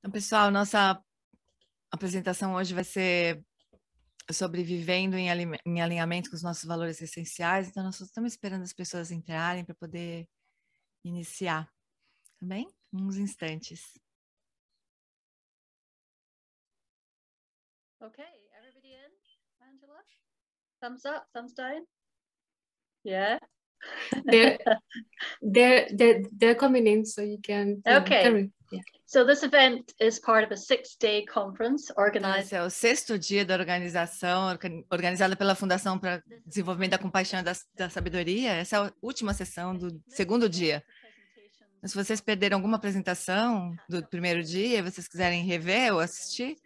Então, pessoal, nossa apresentação hoje vai ser sobre vivendo em alinhamento com os nossos valores essenciais. Então, nós estamos esperando as pessoas entrarem para poder iniciar. Tá bem? Uns instantes. Okay, everybody in? Angela? Thumbs up, thumbs down? Yeah. They're coming in, so you can. Okay. Yeah. So this event is part of a 6-day conference organized. Esse é o 6º dia da organização, organizada pela Fundação para Desenvolvimento da Compaixão e da Sabedoria. Essa é a última sessão do 2º dia. Se vocês perderam alguma apresentação do primeiro dia e vocês quiserem rever ou assistir,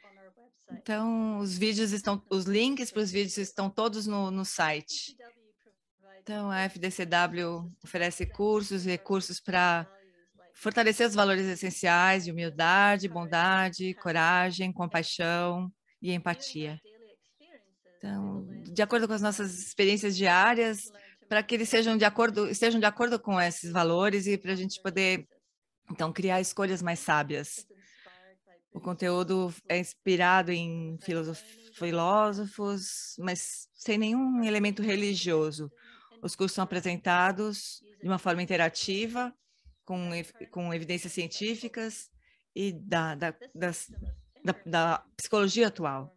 então os links para os vídeos estão todos no site. Então a FDCW oferece cursos e recursos para fortalecer os valores essenciais de humildade, bondade, coragem, compaixão e empatia. Então, de acordo com as nossas experiências diárias, para que eles estejam de acordo com esses valores e para a gente poder, então, criar escolhas mais sábias. O conteúdo é inspirado em filósofos, mas sem nenhum elemento religioso. Os cursos são apresentados de uma forma interativa, com evidências científicas e da psicologia atual.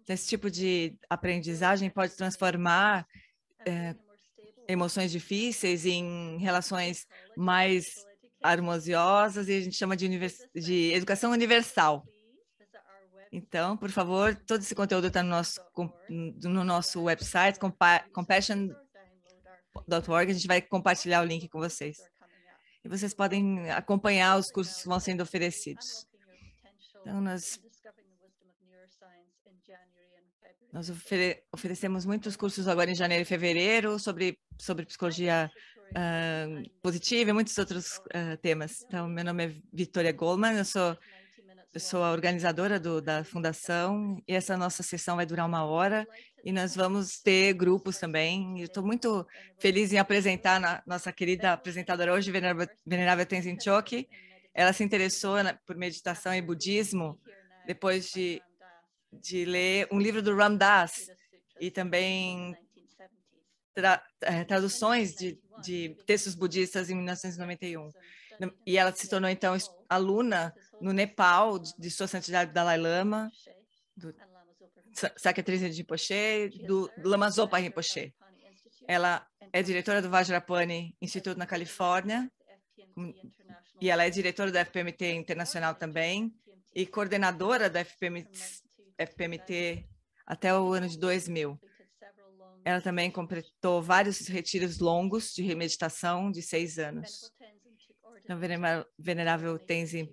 Esse tipo de aprendizagem pode transformar emoções difíceis em relações mais harmoniosas e a gente chama de educação universal. Então, por favor, todo esse conteúdo está no nosso website, compassion.org, a gente vai compartilhar o link com vocês. E vocês podem acompanhar os cursos que vão sendo oferecidos. Então, nós oferecemos muitos cursos agora em janeiro e fevereiro sobre psicologia positiva e muitos outros temas. Então, meu nome é Victoria Goldman, eu sou a organizadora da fundação e essa nossa sessão vai durar 1 hora e nós vamos ter grupos também. Eu estou muito feliz em apresentar a nossa querida apresentadora hoje, Venerável Tenzin Choki. Ela se interessou por meditação e budismo depois de ler um livro do Ram Dass e também traduções de textos budistas em 1991. E ela se tornou, então, aluna no Nepal de Sua Santidade Dalai Lama, do Sakya Trisa Rinpoche, do Lama Zopa Rinpoche. Ela é diretora do Vajrapani Instituto na Califórnia, e ela é diretora do FPMT Internacional também, e coordenadora da FPMT até o ano de 2000. Ela também completou vários retiros longos de meditação de 6 anos. Então, Venerável Tenzin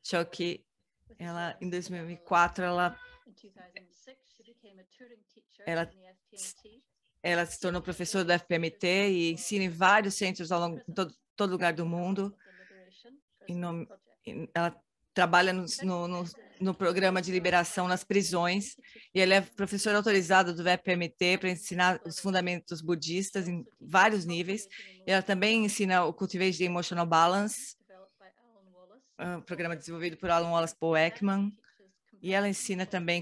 Choki, em 2004, ela se tornou professora do FPMT e ensina em vários centros ao longo de todo lugar do mundo. Ela trabalha no programa de liberação nas prisões e ela é professora autorizada do FPMT para ensinar os fundamentos budistas em vários níveis. Ela também ensina o Cultivate the Emotional Balance, um programa desenvolvido por Alan Wallace Paul Ekman, e ela ensina também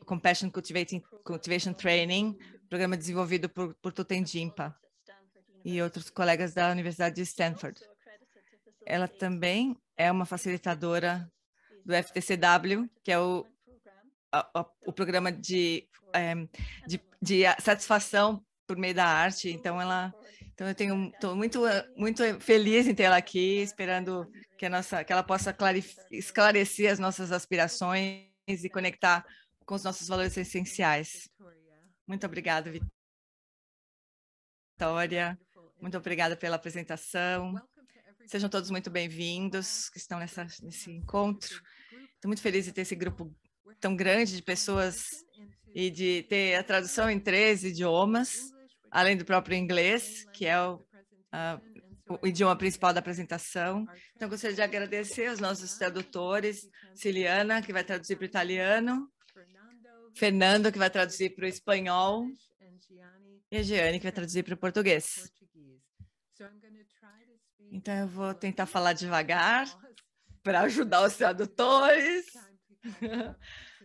Compassion Cultivation Training, programa desenvolvido por Thupten Jinpa e outros colegas da Universidade de Stanford. Ela também é uma facilitadora do FTCW, que é o programa de satisfação por meio da arte. Então eu estou muito feliz em tê-la aqui, esperando que ela possa esclarecer as nossas aspirações e conectar com os nossos valores essenciais. Muito obrigada, Vitória. Muito obrigada pela apresentação. Sejam todos muito bem-vindos que estão nesse encontro. Estou muito feliz de ter esse grupo tão grande de pessoas e de ter a tradução em 3 idiomas, além do próprio inglês, que é o idioma principal da apresentação. Então, gostaria de agradecer aos nossos tradutores, Ciliana, que vai traduzir para o italiano, Fernando, que vai traduzir para o espanhol, e a Giane, que vai traduzir para o português. Então, eu vou tentar falar devagar para ajudar os tradutores,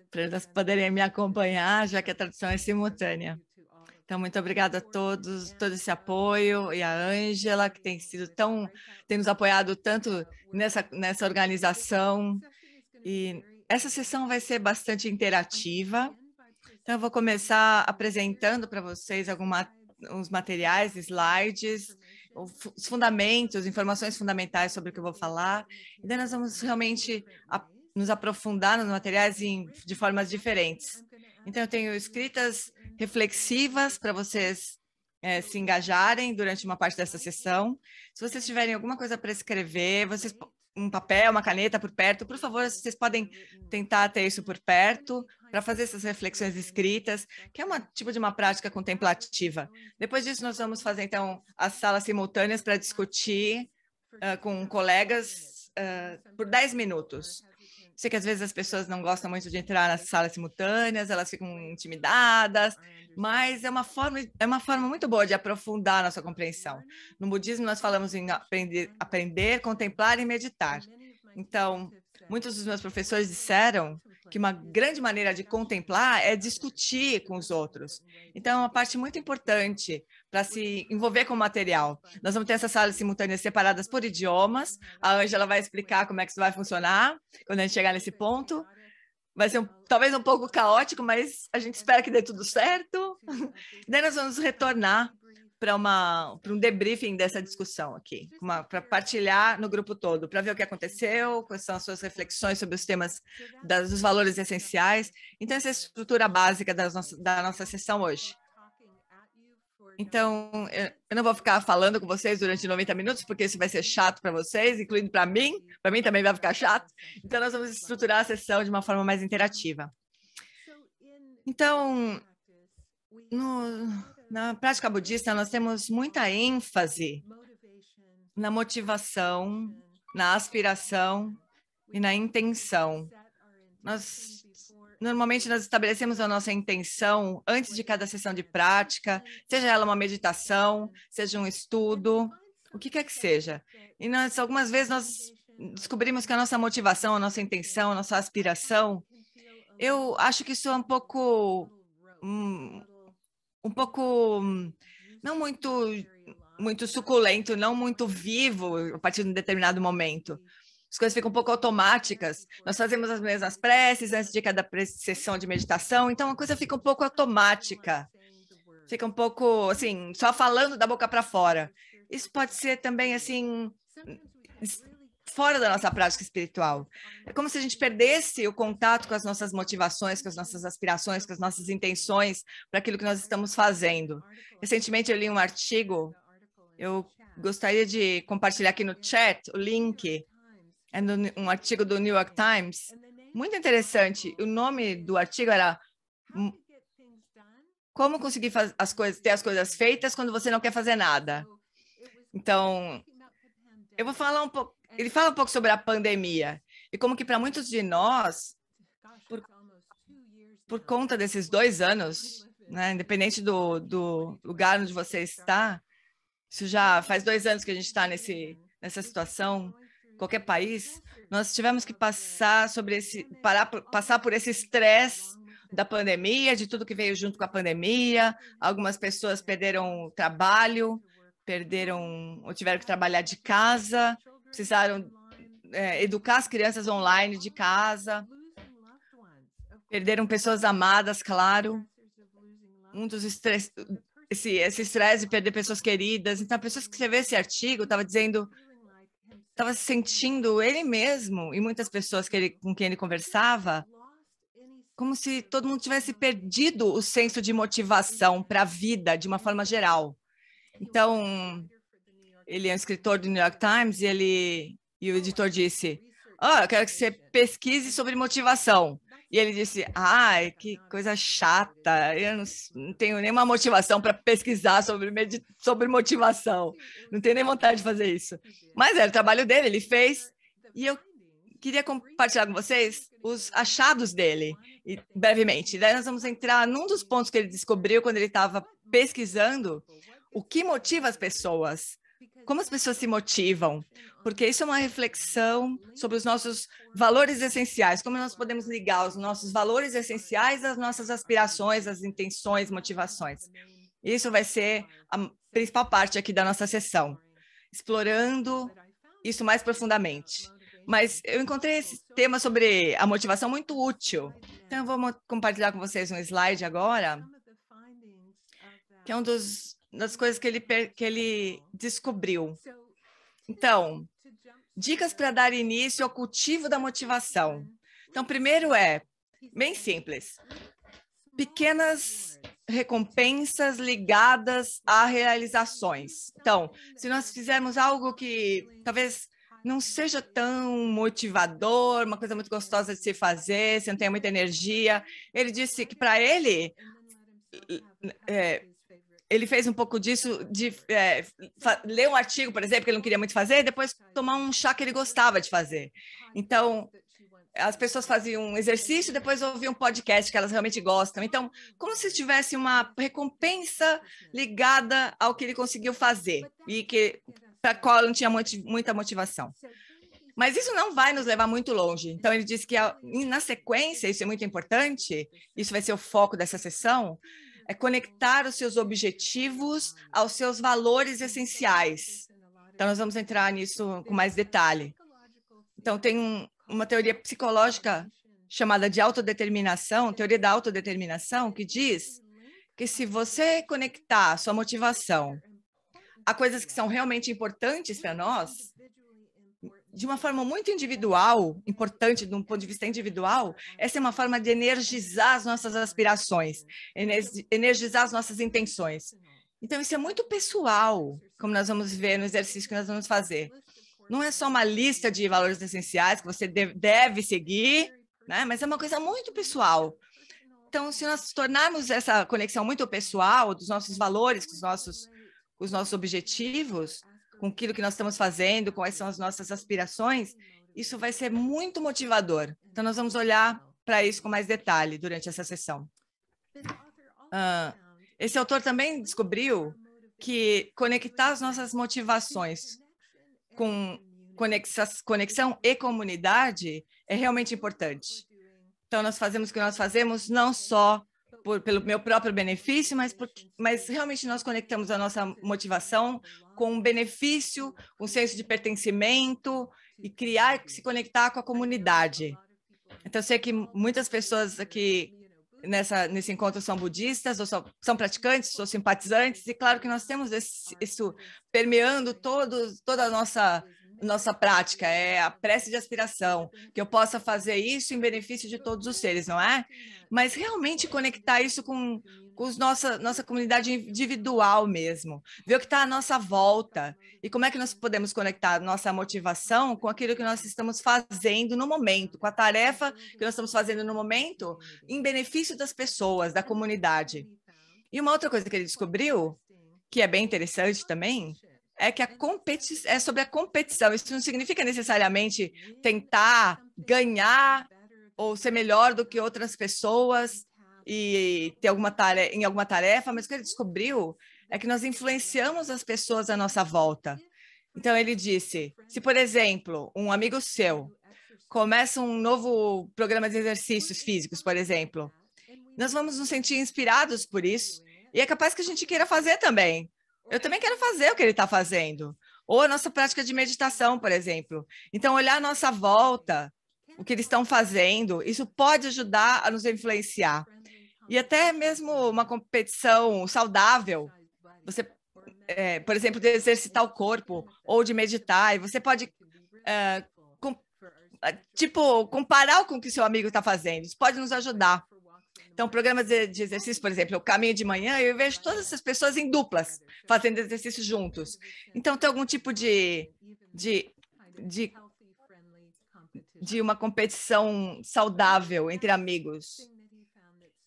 para eles poderem me acompanhar, já que a tradução é simultânea. Então, muito obrigada a todos, todo esse apoio, e a Ângela, que tem nos apoiado tanto nessa organização. E essa sessão vai ser bastante interativa. Então, eu vou começar apresentando para vocês uns materiais, slides, os fundamentos, informações fundamentais sobre o que eu vou falar. E daí nós vamos realmente nos aprofundar nos materiais de formas diferentes. Então, eu tenho escritas reflexivas para vocês se engajarem durante uma parte dessa sessão. Se vocês tiverem alguma coisa para escrever, um papel, uma caneta por perto, por favor, vocês podem tentar ter isso por perto para fazer essas reflexões escritas, que é tipo de uma prática contemplativa. Depois disso, nós vamos fazer, então, as salas simultâneas para discutir com colegas por 10 minutos. Sei que às vezes as pessoas não gostam muito de entrar nas salas simultâneas, elas ficam intimidadas, mas é uma forma muito boa de aprofundar a nossa compreensão. No budismo, nós falamos em aprender, contemplar e meditar. Então, muitos dos meus professores disseram que uma grande maneira de contemplar é discutir com os outros. Então, é uma parte muito importante para se envolver com o material. Nós vamos ter essas salas simultâneas separadas por idiomas. A Ângela vai explicar como é que isso vai funcionar quando a gente chegar nesse ponto. Vai ser talvez um pouco caótico, mas a gente espera que dê tudo certo. Daí nós vamos retornar para um debriefing dessa discussão aqui, para partilhar no grupo todo, para ver o que aconteceu, quais são as suas reflexões sobre os temas dos valores essenciais. Então, essa é a estrutura básica da nossa sessão hoje. Então, eu não vou ficar falando com vocês durante 90 minutos, porque isso vai ser chato para vocês, incluindo para mim também vai ficar chato. Então, nós vamos estruturar a sessão de uma forma mais interativa. Então, na prática budista, nós temos muita ênfase na motivação, na aspiração e na intenção. Normalmente, nós estabelecemos a nossa intenção antes de cada sessão de prática, seja ela uma meditação, seja um estudo, o que quer que seja. E algumas vezes nós descobrimos que a nossa motivação, a nossa intenção, a nossa aspiração, eu acho que isso é um pouco não muito suculento, não muito vivo a partir de um determinado momento. As coisas ficam um pouco automáticas. Nós fazemos as mesmas preces antes de cada sessão de meditação, então a coisa fica um pouco automática. Fica um pouco, assim, só falando da boca para fora. Isso pode ser também, assim, fora da nossa prática espiritual. É como se a gente perdesse o contato com as nossas motivações, com as nossas aspirações, com as nossas intenções para aquilo que nós estamos fazendo. Recentemente eu li um artigo, eu gostaria de compartilhar aqui no chat o link, é um artigo do New York Times, muito interessante. O nome do artigo era Como conseguir ter as coisas feitas quando você não quer fazer nada. Então, eu vou falar um pouco. Ele fala um pouco sobre a pandemia e como que para muitos de nós, por conta desses 2 anos, né, independente do lugar onde você está, isso já faz 2 anos que a gente está nessa situação, qualquer país, nós tivemos que passar por esse estresse da pandemia, de tudo que veio junto com a pandemia. Algumas pessoas perderam o trabalho, ou tiveram que trabalhar de casa, precisaram educar as crianças online de casa, perderam pessoas amadas, claro. Esse estresse de perder pessoas queridas. Então, a pessoa que escreveu esse artigo estava se sentindo ele mesmo e muitas pessoas com quem ele conversava, como se todo mundo tivesse perdido o senso de motivação para a vida de uma forma geral. Então, ele é um escritor do New York Times e o editor disse, eu quero que você pesquise sobre motivação. E ele disse, que coisa chata, eu não tenho nenhuma motivação para pesquisar sobre motivação, não tenho nem vontade de fazer isso. Mas era o trabalho dele, ele fez, e eu queria compartilhar com vocês os achados dele, brevemente. Daí nós vamos entrar num dos pontos que ele descobriu quando ele estava pesquisando o que motiva as pessoas. como as pessoas se motivam, porque isso é uma reflexão sobre os nossos valores essenciais, como nós podemos ligar os nossos valores essenciais às nossas aspirações, às intenções, motivações. Isso vai ser a principal parte aqui da nossa sessão, explorando isso mais profundamente. Mas eu encontrei esse tema sobre a motivação muito útil. Então, eu vou compartilhar com vocês um slide agora, que é das coisas que ele descobriu. Então, dicas para dar início ao cultivo da motivação. Então, primeiro bem simples, pequenas recompensas ligadas a realizações. Então, se nós fizermos algo que talvez não seja tão motivador, uma coisa muito gostosa de se fazer, você não tem muita energia, ele disse que para ele fez um pouco disso, de ler um artigo, por exemplo, que ele não queria muito fazer, e depois tomar um chá que ele gostava de fazer. Então, as pessoas faziam um exercício, depois ouviam um podcast que elas realmente gostam. Então, como se tivesse uma recompensa ligada ao que ele conseguiu fazer e para a qual não tinha muita motivação. Mas isso não vai nos levar muito longe. Então, ele disse que na sequência, isso é muito importante, isso vai ser o foco dessa sessão, é conectar os seus objetivos aos seus valores essenciais. Então, nós vamos entrar nisso com mais detalhe. Então, tem uma teoria psicológica chamada de autodeterminação, teoria da autodeterminação, que diz que se você conectar a sua motivação a coisas que são realmente importantes para nós, de uma forma muito individual, importante de um ponto de vista individual, essa é uma forma de energizar as nossas aspirações, energizar as nossas intenções. Então, isso é muito pessoal, como nós vamos ver no exercício que nós vamos fazer. Não é só uma lista de valores essenciais que você deve seguir, né? Mas é uma coisa muito pessoal. Então, se nós tornarmos essa conexão muito pessoal dos nossos valores, com os nossos objetivos, com aquilo que nós estamos fazendo, quais são as nossas aspirações, isso vai ser muito motivador. Então, nós vamos olhar para isso com mais detalhe durante essa sessão. Esse autor também descobriu que conectar as nossas motivações com conexão e comunidade é realmente importante. Então, nós fazemos o que nós fazemos não só pelo meu próprio benefício, mas realmente nós conectamos a nossa motivação com um benefício, um senso de pertencimento e se conectar com a comunidade. Então, eu sei que muitas pessoas aqui nesse encontro são budistas, ou são praticantes, ou simpatizantes, e claro que nós temos isso permeando toda a nossa prática, é a prece de aspiração, que eu possa fazer isso em benefício de todos os seres, não é? Mas realmente conectar isso com nossa comunidade individual mesmo, ver o que está à nossa volta e como é que nós podemos conectar nossa motivação com aquilo que nós estamos fazendo no momento, com a tarefa que nós estamos fazendo no momento, em benefício das pessoas, da comunidade. E uma outra coisa que ele descobriu, que é bem interessante também, é que é sobre a competição. Isso não significa necessariamente tentar ganhar ou ser melhor do que outras pessoas e ter em alguma tarefa, mas o que ele descobriu é que nós influenciamos as pessoas à nossa volta. Então, ele disse, se, por exemplo, um amigo seu começa um novo programa de exercícios físicos, por exemplo, nós vamos nos sentir inspirados por isso e é capaz que a gente queira fazer também. Eu também quero fazer o que ele está fazendo. Ou a nossa prática de meditação, por exemplo. Então, olhar a nossa volta, o que eles estão fazendo, isso pode ajudar a nos influenciar. E até mesmo uma competição saudável, você, por exemplo, de exercitar o corpo ou de meditar, e você pode, comparar com o que seu amigo está fazendo. Isso pode nos ajudar. Então, programas de exercício, por exemplo, o caminho de manhã, eu vejo todas essas pessoas em duplas, fazendo exercícios juntos. Então, tem algum tipo de uma competição saudável entre amigos.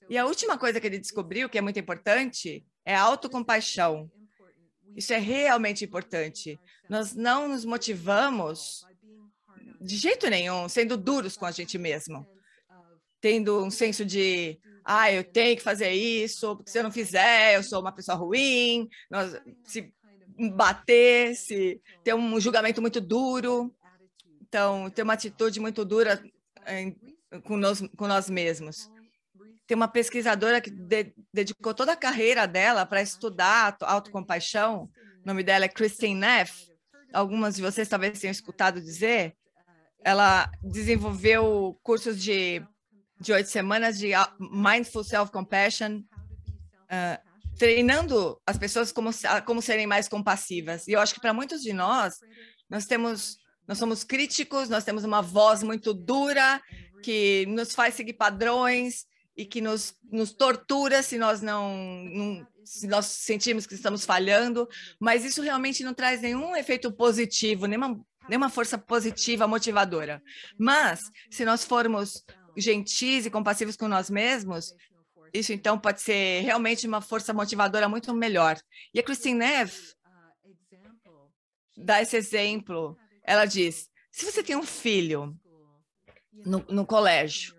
E a última coisa que ele descobriu, que é muito importante, é a autocompaixão. Isso é realmente importante. Nós não nos motivamos de jeito nenhum, sendo duros com a gente mesmo, tendo um senso de eu tenho que fazer isso, porque se eu não fizer, eu sou uma pessoa ruim, bater, se ter um julgamento muito duro, então ter uma atitude muito dura com nós mesmos. Tem uma pesquisadora que dedicou toda a carreira dela para estudar autocompaixão. O nome dela é Christine Neff. Algumas de vocês talvez tenham escutado dizer. Ela desenvolveu cursos de 8 semanas de Mindful Self-Compassion, treinando as pessoas como serem mais compassivas. E eu acho que para muitos de nós somos críticos, nós temos uma voz muito dura, que nos faz seguir padrões e que nos tortura se nós se nós sentimos que estamos falhando, mas isso realmente não traz nenhum efeito positivo, nenhuma força positiva, motivadora. Mas, se nós formos gentis e compassivos com nós mesmos, isso então pode ser realmente uma força motivadora muito melhor. E a Christine Neff dá esse exemplo. Ela diz, se você tem um filho no colégio,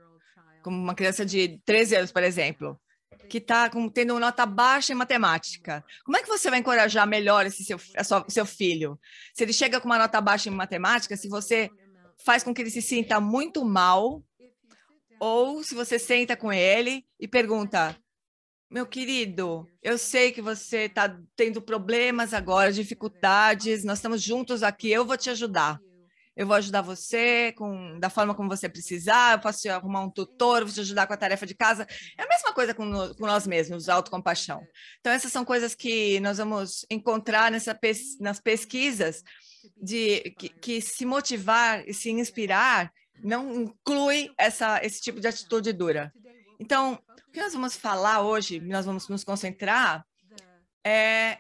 como uma criança de 13 anos, por exemplo, que está tendo uma nota baixa em matemática, como é que você vai encorajar melhor seu filho? Se ele chega com uma nota baixa em matemática, se você faz com que ele se sinta muito mal, ou se você senta com ele e pergunta, meu querido, eu sei que você está tendo problemas agora, dificuldades, nós estamos juntos aqui, eu vou te ajudar. Eu vou ajudar você da forma como você precisar, eu posso te arrumar um tutor, vou te ajudar com a tarefa de casa. É a mesma coisa com nós mesmos, autocompaixão. Então, essas são coisas que nós vamos encontrar nas pesquisas, que se motivar e se inspirar não inclui esse tipo de atitude dura. Então, o que nós vamos falar hoje, nós vamos nos concentrar, é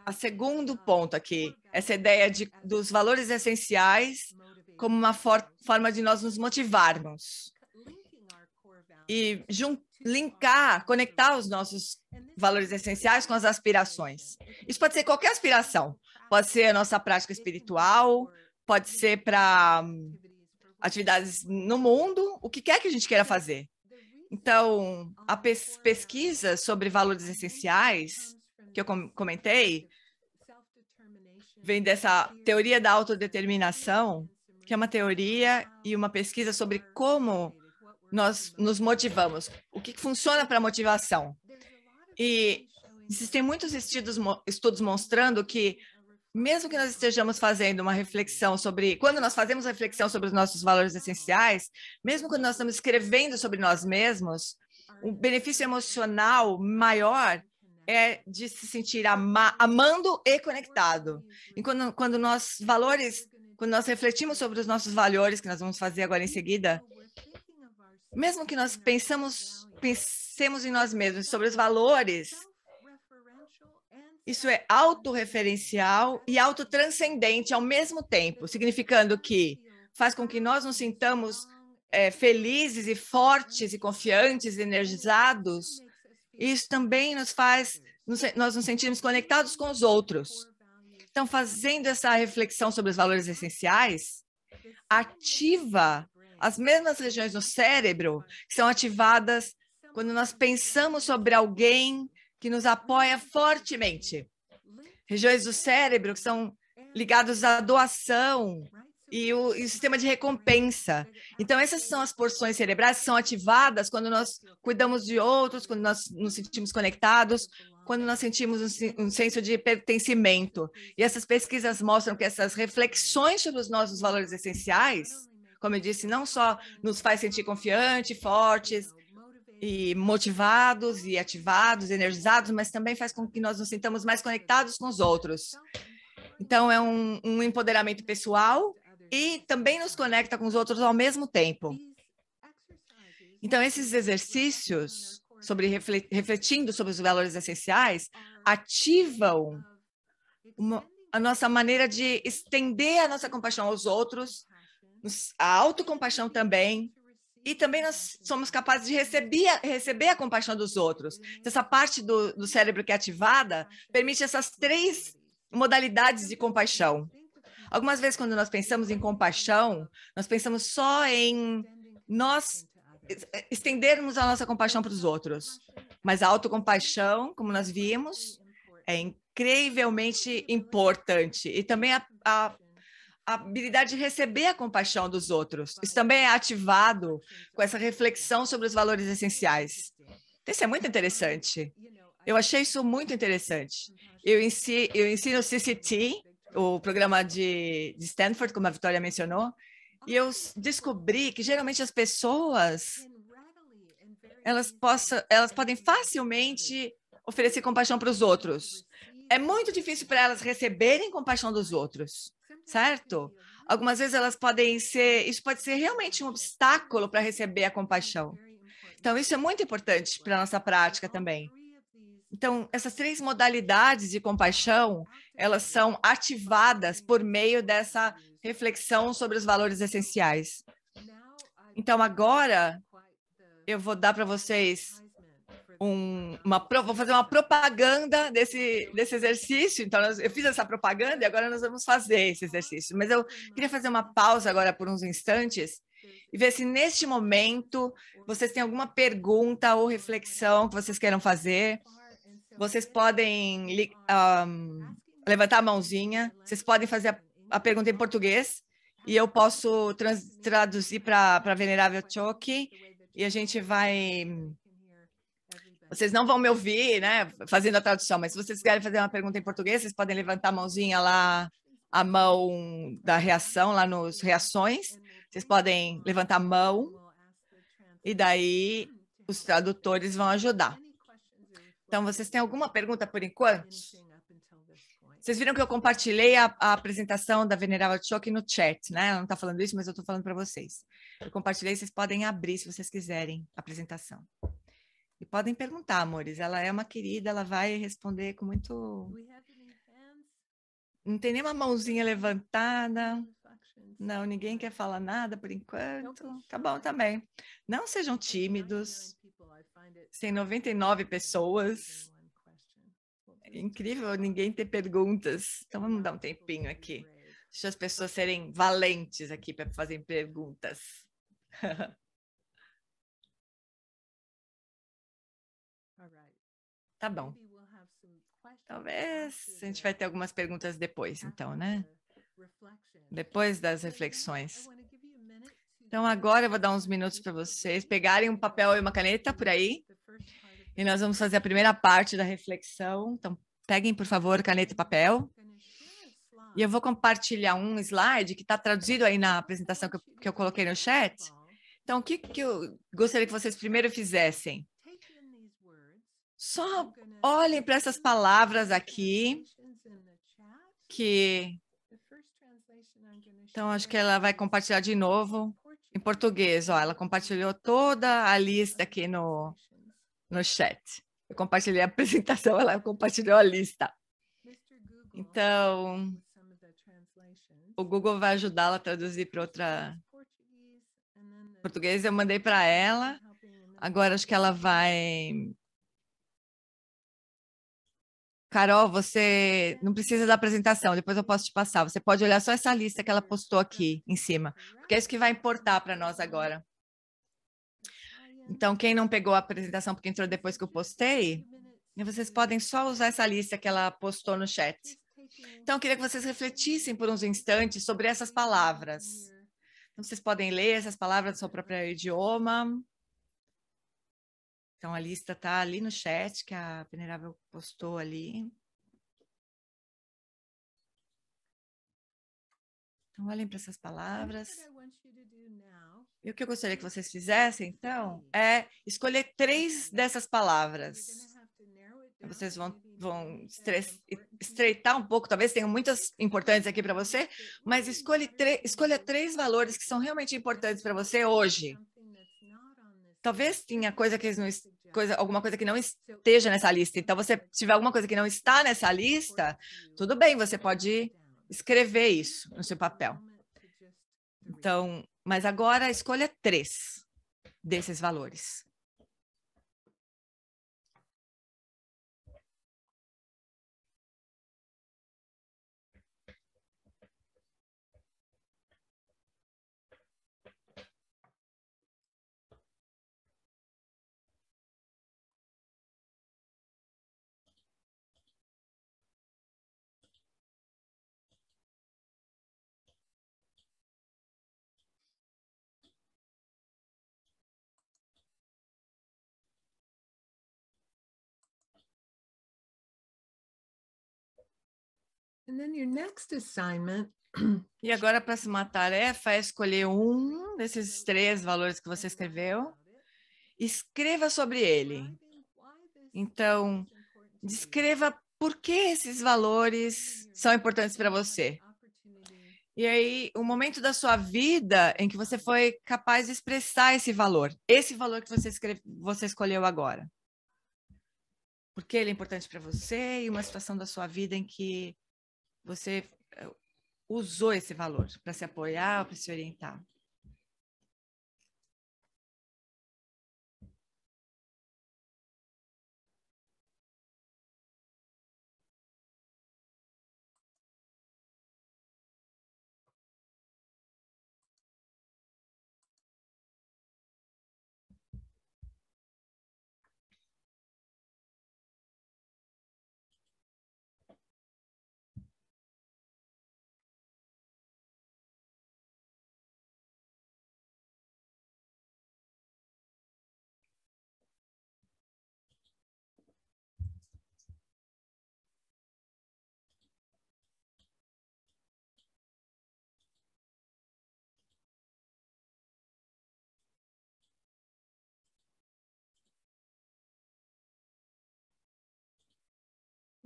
o segundo ponto aqui, essa ideia dos valores essenciais como uma forma de nós nos motivarmos e conectar os nossos valores essenciais com as aspirações. Isso pode ser qualquer aspiração, pode ser a nossa prática espiritual, pode ser para atividades no mundo, o que quer que a gente queira fazer. Então, a pesquisa sobre valores essenciais que eu comentei, vem dessa teoria da autodeterminação, que é uma teoria e uma pesquisa sobre como nós nos motivamos, o que funciona para a motivação. E existem muitos estudos mostrando que, mesmo que nós estejamos fazendo uma reflexão quando nós fazemos reflexão sobre os nossos valores essenciais, mesmo quando nós estamos escrevendo sobre nós mesmos, o benefício emocional maior é de se sentir amando e conectado. E quando nós refletimos sobre os nossos valores, que nós vamos fazer agora em seguida, mesmo que nós pensemos em nós mesmos sobre os valores, isso é autorreferencial e autotranscendente ao mesmo tempo, significando que faz com que nós nos sintamos felizes e fortes e confiantes, energizados. Isso também nós nos sentimos conectados com os outros. Então, fazendo essa reflexão sobre os valores essenciais, ativa as mesmas regiões no cérebro que são ativadas quando nós pensamos sobre alguém que nos apoia fortemente. Regiões do cérebro que são ligadas à doação e o sistema de recompensa. Então, essas são as porções cerebrais que são ativadas quando nós cuidamos de outros, quando nós nos sentimos conectados, quando nós sentimos um senso de pertencimento. E essas pesquisas mostram que essas reflexões sobre os nossos valores essenciais, como eu disse, não só nos faz sentir confiantes, fortes, e motivados, e ativados, energizados, mas também faz com que nós nos sintamos mais conectados com os outros. Então, é um empoderamento pessoal e também nos conecta com os outros ao mesmo tempo. Então, esses exercícios, refletindo sobre os valores essenciais, ativam a nossa maneira de estender a nossa compaixão aos outros, a autocompaixão também, e também nós somos capazes de receber a compaixão dos outros. Essa parte do cérebro que é ativada permite essas 3 modalidades de compaixão. Algumas vezes, quando nós pensamos em compaixão, nós pensamos só em nós estendermos a nossa compaixão para os outros. Mas a autocompaixão, como nós vimos, é incrivelmente importante. E também a habilidade de receber a compaixão dos outros. Isso também é ativado com essa reflexão sobre os valores essenciais. Então, isso é muito interessante. Eu achei isso muito interessante. Eu ensino CCT, o programa de Stanford, como a Vitória mencionou, e eu descobri que geralmente as pessoas elas podem facilmente oferecer compaixão para os outros. É muito difícil para elas receberem compaixão dos outros, certo? Algumas vezes isso pode ser realmente um obstáculo para receber a compaixão. Então, isso é muito importante para a nossa prática também. Então, essas 3 modalidades de compaixão, elas são ativadas por meio dessa reflexão sobre os valores essenciais. Então, agora, eu vou dar para vocês vou fazer uma propaganda desse exercício. Então, eu fiz essa propaganda e agora nós vamos fazer esse exercício. Mas eu queria fazer uma pausa agora por uns instantes e ver se neste momento vocês têm alguma pergunta ou reflexão que vocês queiram fazer. Vocês podem levantar a mãozinha, vocês podem fazer a pergunta em português e eu posso traduzir para a Venerável Choki e a gente vai... Vocês não vão me ouvir, né, fazendo a tradução, mas se vocês querem fazer uma pergunta em português, vocês podem levantar a mãozinha lá, a mão da reação, lá nos reações. Vocês podem levantar a mão e daí os tradutores vão ajudar. Então, vocês têm alguma pergunta por enquanto? Vocês viram que eu compartilhei a apresentação da Venerável Choki no chat, né? Ela não está falando isso, mas eu estou falando para vocês. Eu compartilhei, vocês podem abrir se vocês quiserem a apresentação. E podem perguntar, amores. Ela é uma querida, ela vai responder com muito... Não tem nenhuma mãozinha levantada. Não, ninguém quer falar nada por enquanto. Tá bom também. Não sejam tímidos. Tem 99 pessoas. É incrível ninguém ter perguntas. Então vamos dar um tempinho aqui. Deixa as pessoas serem valentes aqui para fazerem perguntas. Tá bom. Talvez a gente vai ter algumas perguntas depois, então, né? Depois das reflexões. Então, agora eu vou dar uns minutos para vocês pegarem um papel e uma caneta por aí. E nós vamos fazer a primeira parte da reflexão. Então, peguem, por favor, caneta e papel. E eu vou compartilhar um slide que está traduzido aí na apresentação que eu coloquei no chat. Então, o que eu gostaria que vocês primeiro fizessem? Só olhem para essas palavras aqui, Então, acho que ela vai compartilhar de novo em português. Ó, ela compartilhou toda a lista aqui no chat. Eu compartilhei a apresentação, ela compartilhou a lista. Então, o Google vai ajudá-la a traduzir para outra português. Eu mandei para ela. Agora acho que ela vai... Carol, você não precisa da apresentação, depois eu posso te passar. Você pode olhar só essa lista que ela postou aqui em cima, porque é isso que vai importar para nós agora. Então, quem não pegou a apresentação porque entrou depois que eu postei, vocês podem só usar essa lista que ela postou no chat. Então, eu queria que vocês refletissem por uns instantes sobre essas palavras. Então, vocês podem ler essas palavras do seu próprio idioma. Então, a lista está ali no chat, que a Venerável postou ali. Então, olhem para essas palavras. E o que eu gostaria que vocês fizessem, então, é escolher 3 dessas palavras. Vocês vão estreitar um pouco, talvez tenham muitas importantes aqui para você, mas escolha 3 valores que são realmente importantes para você hoje. Talvez tenha alguma coisa que não esteja nessa lista. Então, se tiver alguma coisa que não está nessa lista, tudo bem, você pode escrever isso no seu papel. Então, mas agora escolha 3 desses valores. And then your next assignment E agora a próxima tarefa é escolher um desses 3 valores que você escreveu. Escreva sobre ele. Então, descreva por que esses valores são importantes para você. E aí, o momento da sua vida em que você foi capaz de expressar esse valor que você escolheu agora. Por que ele é importante para você e uma situação da sua vida em que você usou esse valor para se apoiar ou para se orientar.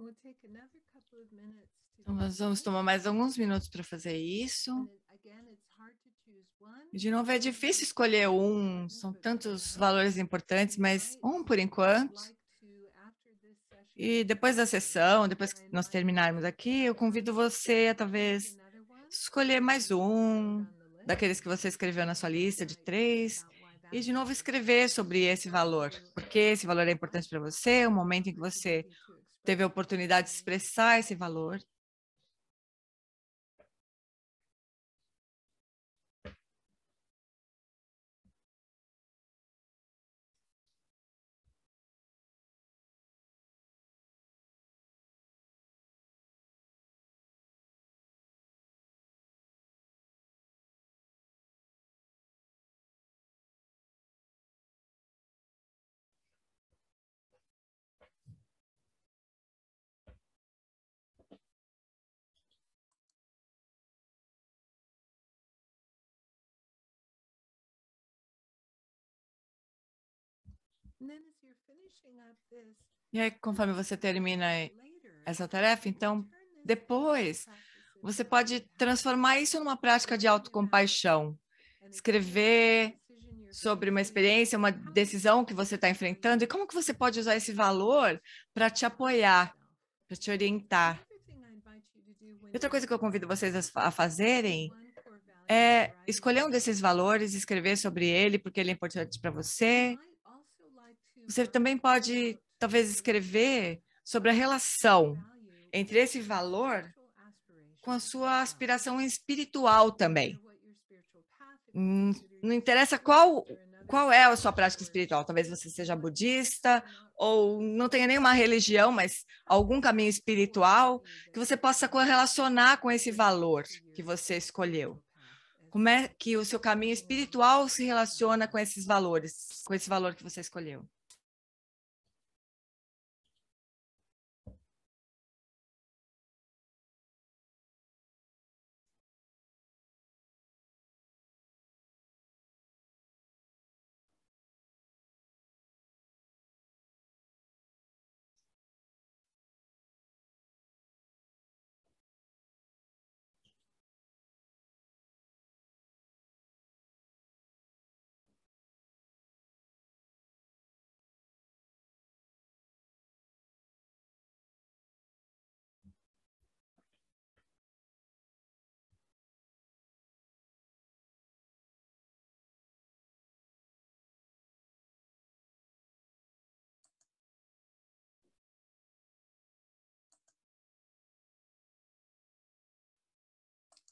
we'll take another couple of minutes to Então, nós vamos tomar mais alguns minutos para fazer isso. E, de novo, é difícil escolher um, são tantos valores importantes, mas um por enquanto. E depois da sessão, depois que nós terminarmos aqui, eu convido você a talvez escolher mais um daqueles que você escreveu na sua lista de 3 e, de novo, escrever sobre esse valor. Porque esse valor é importante para você, o momento em que você teve a oportunidade de expressar esse valor. E aí, conforme você termina essa tarefa, então, depois, você pode transformar isso numa prática de autocompaixão. Escrever sobre uma experiência, uma decisão que você está enfrentando e como que você pode usar esse valor para te apoiar, para te orientar. Outra coisa que eu convido vocês a fazerem é escolher um desses valores, escrever sobre ele, porque ele é importante para você. Você também pode, talvez, escrever sobre a relação entre esse valor com a sua aspiração espiritual também. Não interessa qual é a sua prática espiritual. Talvez você seja budista ou não tenha nenhuma religião, mas algum caminho espiritual que você possa correlacionar com esse valor que você escolheu. Como é que o seu caminho espiritual se relaciona com esses valores, com esse valor que você escolheu?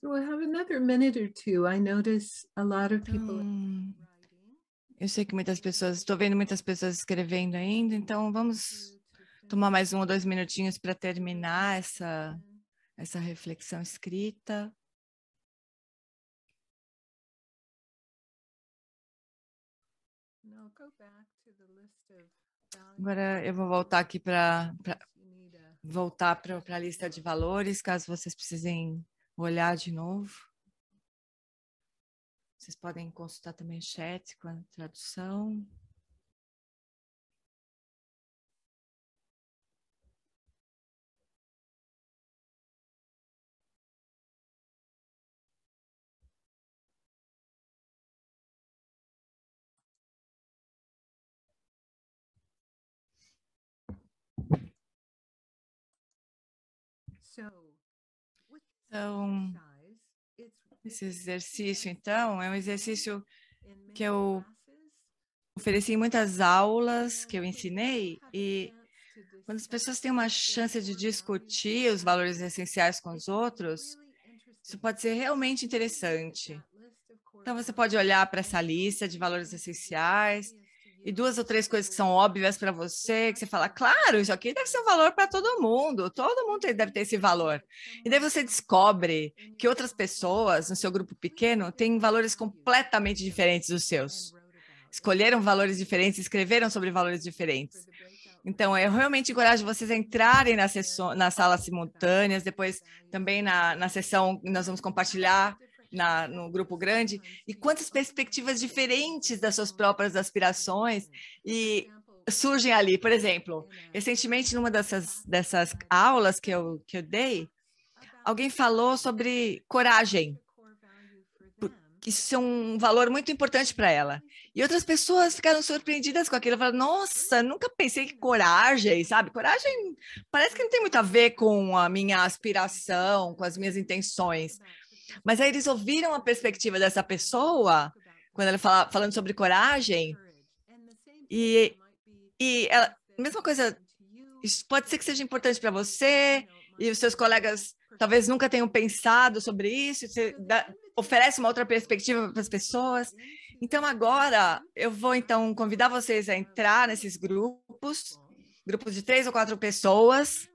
We'll have another minute or two. I notice a lot of people Eu sei que muitas pessoas, estou vendo muitas pessoas escrevendo ainda, então vamos tomar mais 1 ou 2 minutinhos para terminar essa reflexão escrita. Agora eu vou voltar aqui para voltar para a lista de valores, caso vocês precisem olhar de novo. Vocês podem consultar também o chat com a tradução. Então, esse exercício, então, é um exercício que eu ofereci em muitas aulas que eu ensinei, e quando as pessoas têm uma chance de discutir os valores essenciais com os outros, isso pode ser realmente interessante. Então, você pode olhar para essa lista de valores essenciais e 2 ou 3 coisas que são óbvias para você, que você fala, claro, isso aqui deve ser um valor para todo mundo deve ter esse valor. E daí você descobre que outras pessoas no seu grupo pequeno têm valores completamente diferentes dos seus. Escolheram valores diferentes, escreveram sobre valores diferentes. Então, eu realmente encorajo vocês a entrarem nas salas simultâneas, depois também na sessão que nós vamos compartilhar no grupo grande, e quantas perspectivas diferentes das suas próprias aspirações e surgem ali. Por exemplo, recentemente, numa dessas aulas que eu dei, alguém falou sobre coragem, que isso é um valor muito importante para ela. E outras pessoas ficaram surpreendidas com aquilo. Falaram, nossa, nunca pensei que coragem, sabe? Coragem parece que não tem muito a ver com a minha aspiração, com as minhas intenções. Mas aí eles ouviram a perspectiva dessa pessoa, quando ela falando sobre coragem, e ela, mesma coisa, isso pode ser que seja importante para você, e os seus colegas talvez nunca tenham pensado sobre isso, você oferece uma outra perspectiva para as pessoas. Então, agora, eu vou, então, convidar vocês a entrar nesses grupos de 3 ou 4 pessoas,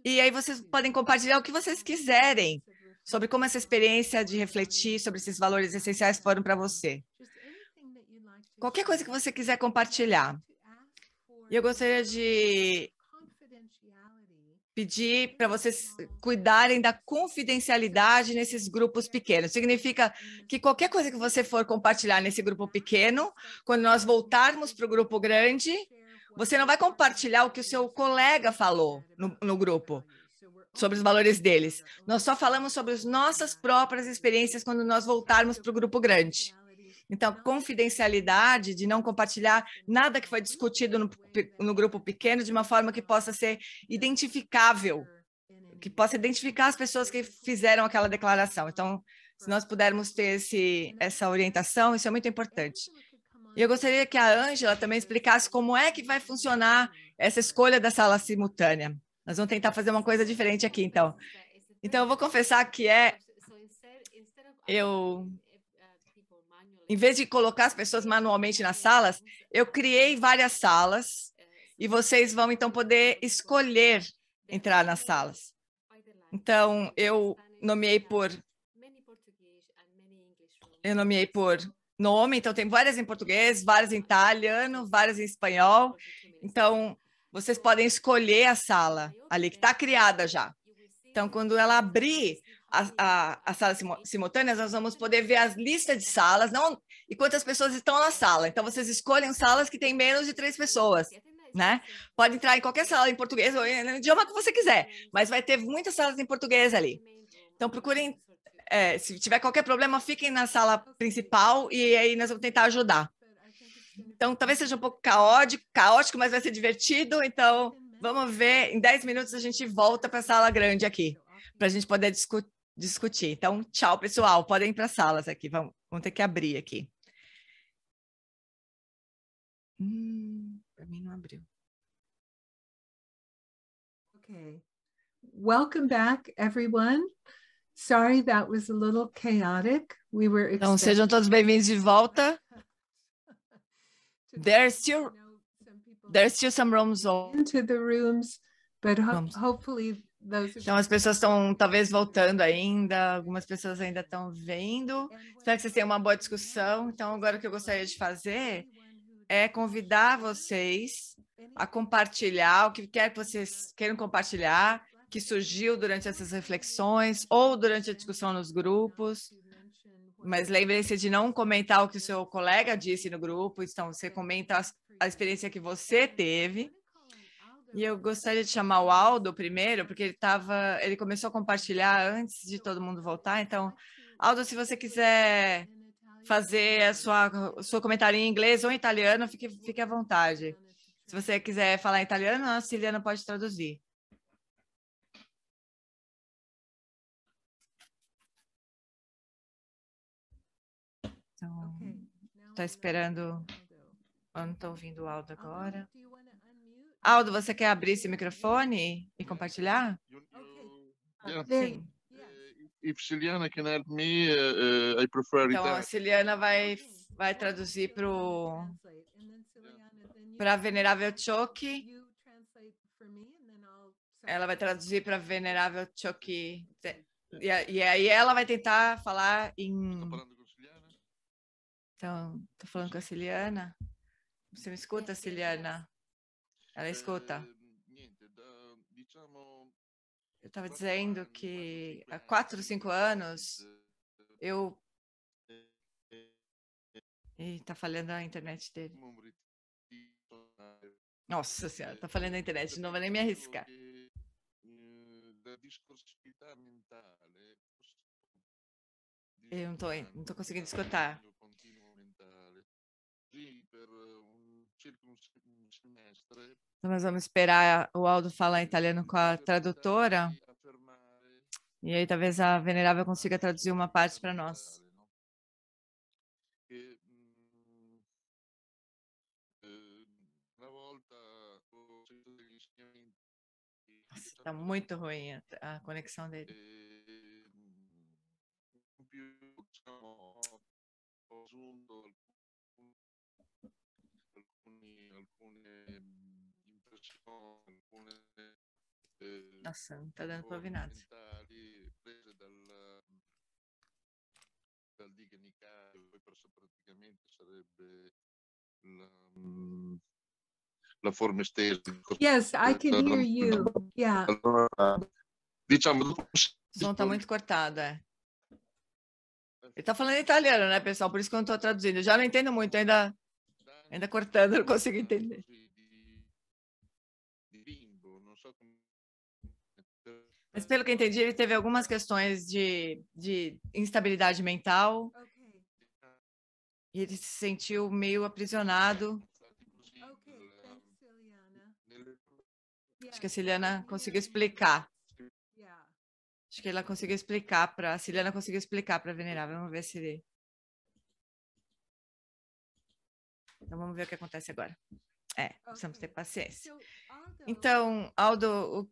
e aí vocês podem compartilhar o que vocês quiserem sobre como essa experiência de refletir sobre esses valores essenciais foram para você. Qualquer coisa que você quiser compartilhar. E eu gostaria de pedir para vocês cuidarem da confidencialidade nesses grupos pequenos. Significa que qualquer coisa que você for compartilhar nesse grupo pequeno, quando nós voltarmos para o grupo grande, você não vai compartilhar o que o seu colega falou no grupo, sobre os valores deles. Nós só falamos sobre as nossas próprias experiências quando nós voltarmos para o grupo grande. Então, confidencialidade de não compartilhar nada que foi discutido no grupo pequeno de uma forma que possa ser identificável, que possa identificar as pessoas que fizeram aquela declaração. Então, se nós pudermos ter essa orientação, isso é muito importante. E eu gostaria que a Ângela também explicasse como é que vai funcionar essa escolha da sala simultânea. Nós vamos tentar fazer uma coisa diferente aqui, então. Então, eu vou confessar que em vez de colocar as pessoas manualmente nas salas, eu criei várias salas e vocês vão, então, poder escolher entrar nas salas. Então, eu nomeei por nome, então tem várias em português, várias em italiano, várias em espanhol. Então, vocês podem escolher a sala ali, que está criada já. Então, quando ela abrir as salas simultâneas, nós vamos poder ver as listas de salas e quantas pessoas estão na sala. Então, vocês escolhem salas que têm menos de 3 pessoas, né? Pode entrar em qualquer sala em português ou no idioma que você quiser, mas vai ter muitas salas em português ali. Então, procurem, se tiver qualquer problema, fiquem na sala principal e aí nós vamos tentar ajudar. Então, talvez seja um pouco caótico, mas vai ser divertido. Então, vamos ver, em 10 minutos a gente volta para a sala grande aqui, para a gente poder discutir. Então, tchau, pessoal. Podem ir para as salas aqui. Vamos ter que abrir aqui. Para mim não abriu. Okay. Welcome back, everyone. Sorry that was a little chaotic. We were Então, sejam todos bem-vindos de volta. There's still some rooms into the rooms, but hopefully those. Então, as pessoas estão talvez voltando ainda, algumas pessoas ainda estão vendo. Espero que vocês tenham uma boa discussão. Então, agora o que eu gostaria de fazer é convidar vocês a compartilhar o que quer que vocês queiram compartilhar, que surgiu durante essas reflexões ou durante a discussão nos grupos. Mas lembrem-se de não comentar o que o seu colega disse no grupo. Então, você comenta a experiência que você teve. E eu gostaria de chamar o Aldo primeiro, porque ele começou a compartilhar antes de todo mundo voltar. Então, Aldo, se você quiser fazer o seu comentário em inglês ou em italiano, fique à vontade. Se você quiser falar em italiano, a Ciliana pode traduzir. Então, está esperando. Eu não estou ouvindo o Aldo agora. Aldo, você quer abrir esse microfone e compartilhar? Sim. If Ciliana can help me, I prefer Então, a Italian. Ciliana vai traduzir para Venerável Choki. Ela vai traduzir para Venerável Choki. E aí ela vai tentar falar em... Sto parlando con Ciliana? Então, estou falando com a Ciliana. Você me escuta, Ciliana? Ela escuta. Niente, diciamo, Eu estava dizendo que há 4 ou 5 anos eu... E está falhando a internet dele. Nossa Senhora, está falhando a internet, não vou nem me arriscar. Da discorsibilità mentale. Eu não tô conseguindo escutar. Continuo mentale. Sì, per circa un semestre. Então, nós vamos esperar o Aldo falar em italiano com a tradutora. E aí talvez a Venerável consiga traduzir uma parte para nós. Está muito ruim a conexão dele. Nossa, não está dando para ouvir nada. Dal Diga Nicaio, poi praticamente sarebbe la forma estesa. Yes, I can hear you. Yeah. Diciamo, O som está muito cortado, é. Ele está falando italiano, né, pessoal? Por isso que eu não estou traduzindo. Eu já não entendo muito, ainda cortando, não consigo entender. Mas pelo que eu entendi, ele teve algumas questões de instabilidade mental. E ele se sentiu meio aprisionado. Acho que a Ciliana conseguiu explicar. Acho que ela conseguiu explicar para a Ciliana conseguiu explicar para a Venerável. Vamos ver se ele... Então vamos ver o que acontece agora. Precisamos ter paciência. Então, Aldo,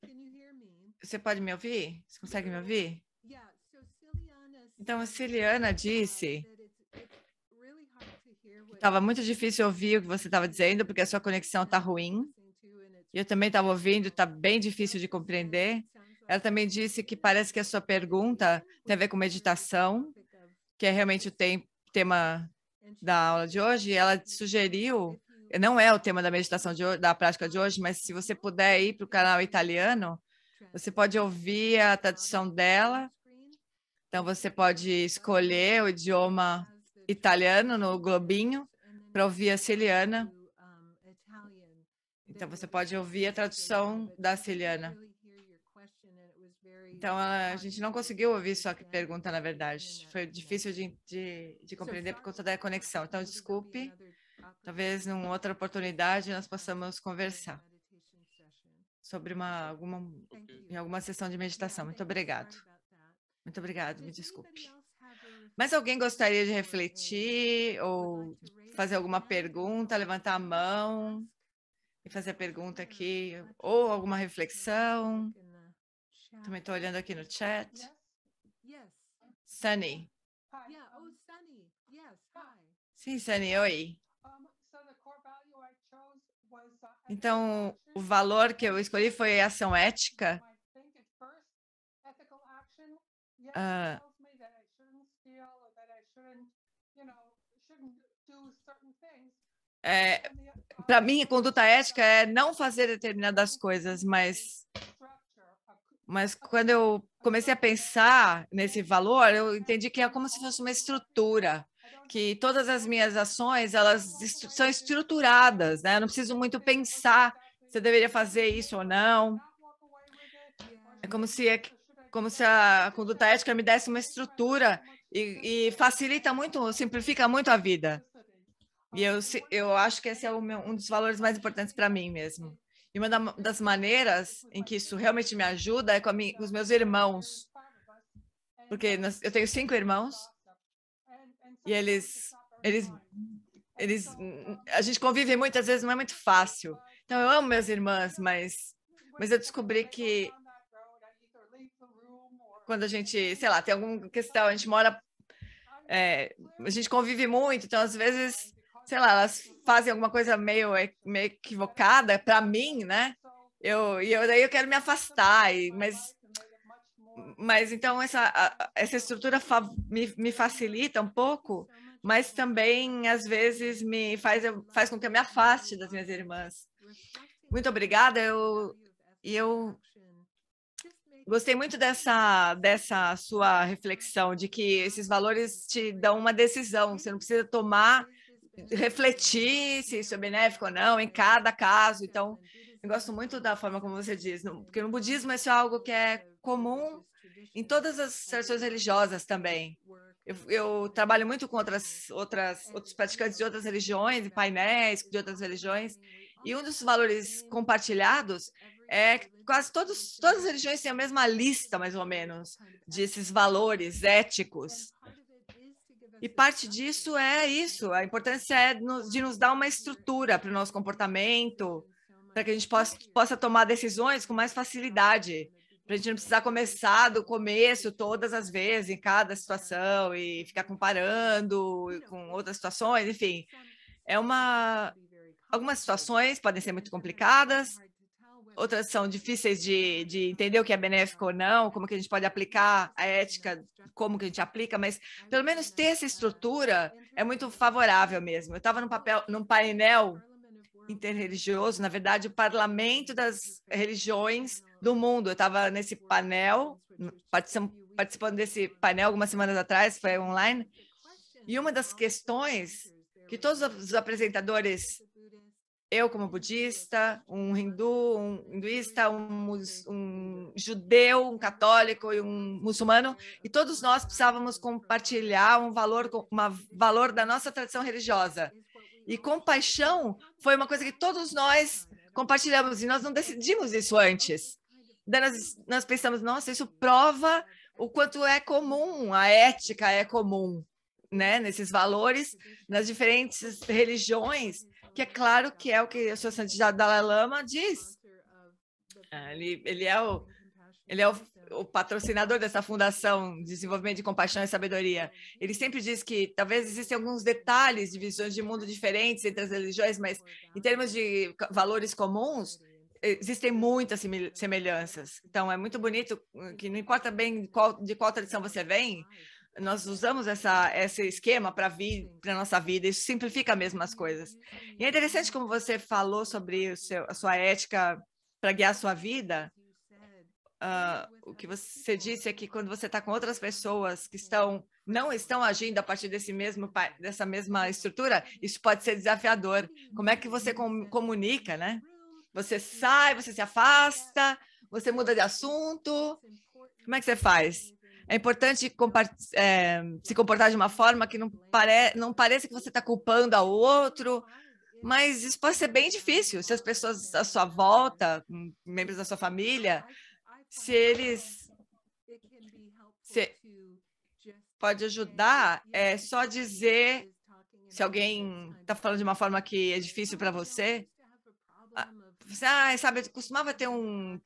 você pode me ouvir? Você consegue me ouvir? Então, a Ciliana disse que estava muito difícil ouvir o que você estava dizendo, porque a sua conexão está ruim. E eu também estava ouvindo, está bem difícil de compreender. Ela também disse que parece que a sua pergunta tem a ver com meditação, que é realmente o tema da aula de hoje. Ela sugeriu, não é o tema da meditação da prática de hoje, mas se você puder ir para o canal italiano, você pode ouvir a tradução dela. Então, você pode escolher o idioma italiano no globinho para ouvir a Ciliana. Então, você pode ouvir a tradução da Ciliana. Então, a gente não conseguiu ouvir sua pergunta, na verdade. Foi difícil de compreender por conta da conexão. Então, desculpe. Talvez, em outra oportunidade, nós possamos conversar sobre alguma sessão de meditação. Muito obrigado. Muito obrigado, me desculpe. Mas alguém gostaria de refletir ou fazer alguma pergunta, levantar a mão e fazer a pergunta aqui, ou alguma reflexão? Também estou olhando aqui no chat. Sunny. Sim, Sunny, oi. Então, o valor que eu escolhi foi ação ética. Para mim, conduta ética é não fazer determinadas coisas, mas quando eu comecei a pensar nesse valor, eu entendi que é como se fosse uma estrutura, que todas as minhas ações, elas são estruturadas, né? Eu não preciso muito pensar se eu deveria fazer isso ou não. É como se a conduta ética me desse uma estrutura e facilita muito, simplifica muito a vida. E eu acho que esse é um dos valores mais importantes para mim mesmo. E uma das maneiras em que isso realmente me ajuda é com os meus irmãos. Porque eu tenho 5 irmãos e a gente convive muitas vezes, não é muito fácil. Então, eu amo minhas irmãs, mas eu descobri que quando a gente, sei lá, tem alguma questão, a gente mora, a gente convive muito, então, às vezes, sei lá, elas fazem alguma coisa meio equivocada para mim, né? Daí eu quero me afastar, mas então essa estrutura me facilita um pouco, mas também às vezes faz com que eu me afaste das minhas irmãs. Muito obrigada. Eu gostei muito dessa sua reflexão de que esses valores te dão uma decisão. Você não precisa refletir se isso é benéfico ou não em cada caso. Então, eu gosto muito da forma como você diz, porque no budismo isso é algo que é comum em todas as tradições religiosas também. Eu trabalho muito com outros praticantes de outras religiões, painéis de outras religiões, e um dos valores compartilhados é quase todas as religiões têm a mesma lista, mais ou menos, desses valores éticos. E parte disso é isso, a importância é de nos dar uma estrutura para o nosso comportamento, para que a gente possa tomar decisões com mais facilidade, para a gente não precisar começar do começo todas as vezes, em cada situação, e ficar comparando com outras situações, enfim. Algumas situações podem ser muito complicadas, outras são difíceis de entender o que é benéfico ou não, como que a gente pode aplicar a ética, como que a gente aplica, mas pelo menos ter essa estrutura é muito favorável mesmo. Eu estava num painel interreligioso, na verdade, o parlamento das religiões do mundo. Eu estava nesse painel, participando desse painel algumas semanas atrás, foi online, e uma das questões que todos os apresentadores, eu como budista, um hinduísta, um judeu, um católico e um muçulmano, e todos nós precisávamos compartilhar um valor da nossa tradição religiosa. E compaixão foi uma coisa que todos nós compartilhamos, e nós não decidimos isso antes. Daí nós pensamos, nossa, isso prova o quanto é comum, a ética é comum, né, nesses valores, nas diferentes religiões, que é claro que é o que o Sr. Santidade Dalai Lama diz. Ele é o patrocinador dessa Fundação de Desenvolvimento de Compaixão e Sabedoria. Ele sempre diz que talvez existem alguns detalhes de visões de mundo diferentes entre as religiões, mas em termos de valores comuns, existem muitas semelhanças. Então, é muito bonito que não importa bem de qual tradição você vem, nós usamos esse esquema para a nossa vida, isso simplifica mesmo as coisas. E é interessante como você falou sobre a sua ética para guiar a sua vida. O que você disse é que quando você está com outras pessoas que não estão agindo a partir dessa mesma estrutura, isso pode ser desafiador. Como é que você comunica, né? Você sai, você se afasta, você muda de assunto. Como é que você faz? É importante se comportar de uma forma que não pareça que você está culpando ao outro, mas isso pode ser bem difícil se as pessoas à sua volta, membros da sua família, pode ajudar, é só dizer, se alguém está falando de uma forma que é difícil para você, sabe, eu costumava ter um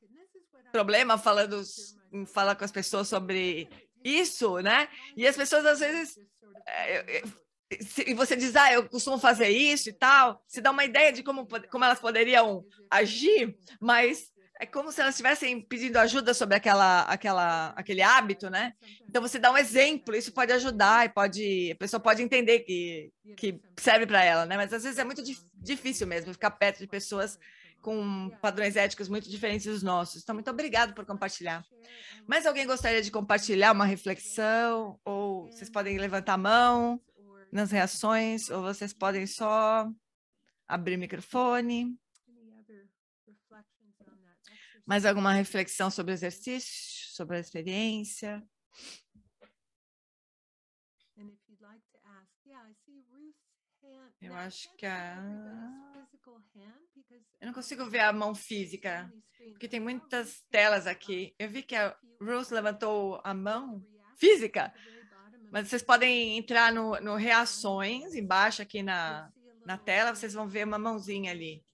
problema falar com as pessoas sobre isso, né? E as pessoas, às vezes, e você diz, eu costumo fazer isso e tal, se dá uma ideia de como elas poderiam agir, mas É como se elas estivessem pedindo ajuda sobre aquele hábito, né? Então, você dá um exemplo, isso pode ajudar e a pessoa pode entender que serve para ela, né? Mas às vezes é muito difícil mesmo ficar perto de pessoas com padrões éticos muito diferentes dos nossos. Então, muito obrigado por compartilhar. Mais alguém gostaria de compartilhar uma reflexão? Ou vocês podem levantar a mão nas reações, ou vocês podem só abrir o microfone. Mais alguma reflexão sobre o exercício, sobre a experiência? Eu acho que eu não consigo ver a mão física, porque tem muitas telas aqui. Eu vi que a Ruth levantou a mão física, mas vocês podem entrar no reações, embaixo aqui na tela, vocês vão ver uma mãozinha ali.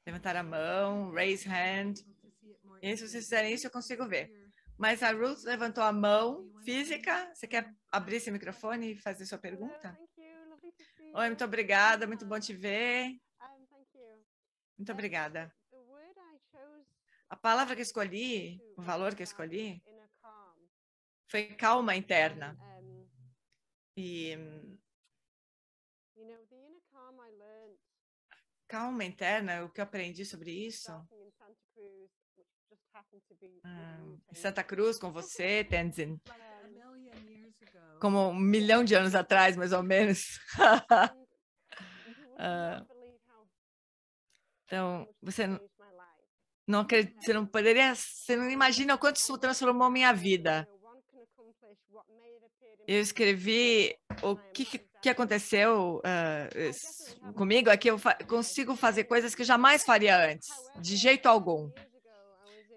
Levantar a mão, raise hand. E se vocês fizerem isso, eu consigo ver. Mas a Ruth levantou a mão física. Você quer abrir esse microfone e fazer sua pergunta? Oi, muito obrigada. Muito bom te ver. Muito obrigada. A palavra que eu escolhi, o valor que eu escolhi, foi calma interna. E calma interna, o que eu aprendi sobre isso? Santa Cruz com você, Tenzin. Como 1 milhão de anos atrás, mais ou menos. Então, você não acredita, você não imagina o quanto isso transformou minha vida. Eu escrevi o que aconteceu comigo, é que eu consigo fazer coisas que eu jamais faria antes, de jeito algum.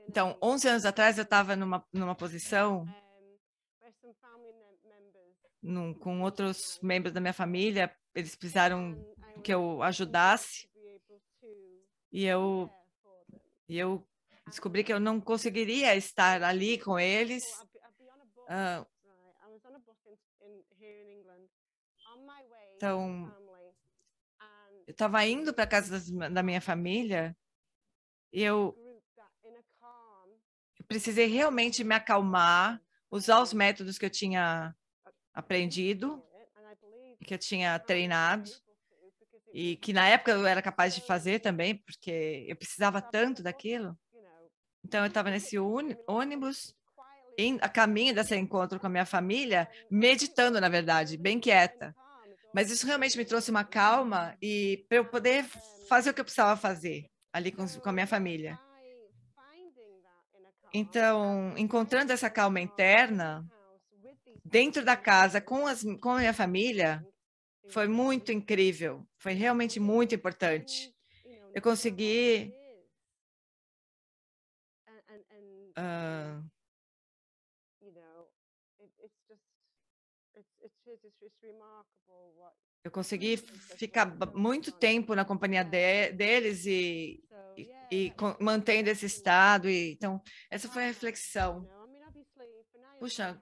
Então, 11 anos atrás, eu estava numa posição com outros membros da minha família, eles precisaram que eu ajudasse, e eu descobri que eu não conseguiria estar ali com eles. Então, eu estava indo para a casa da minha família e eu precisei realmente me acalmar, usar os métodos que eu tinha aprendido, que eu tinha treinado, e que na época eu era capaz de fazer também, porque eu precisava tanto daquilo. Então, eu estava nesse ônibus, a caminho desse encontro com a minha família, meditando, na verdade, bem quieta. Mas isso realmente me trouxe uma calma e para eu poder fazer o que eu precisava fazer ali com a minha família. Então, encontrando essa calma interna dentro da casa com a minha família, foi muito incrível. Foi realmente muito importante. Eu consegui ficar muito tempo na companhia deles e mantendo esse estado. Então, essa foi a reflexão. Puxa.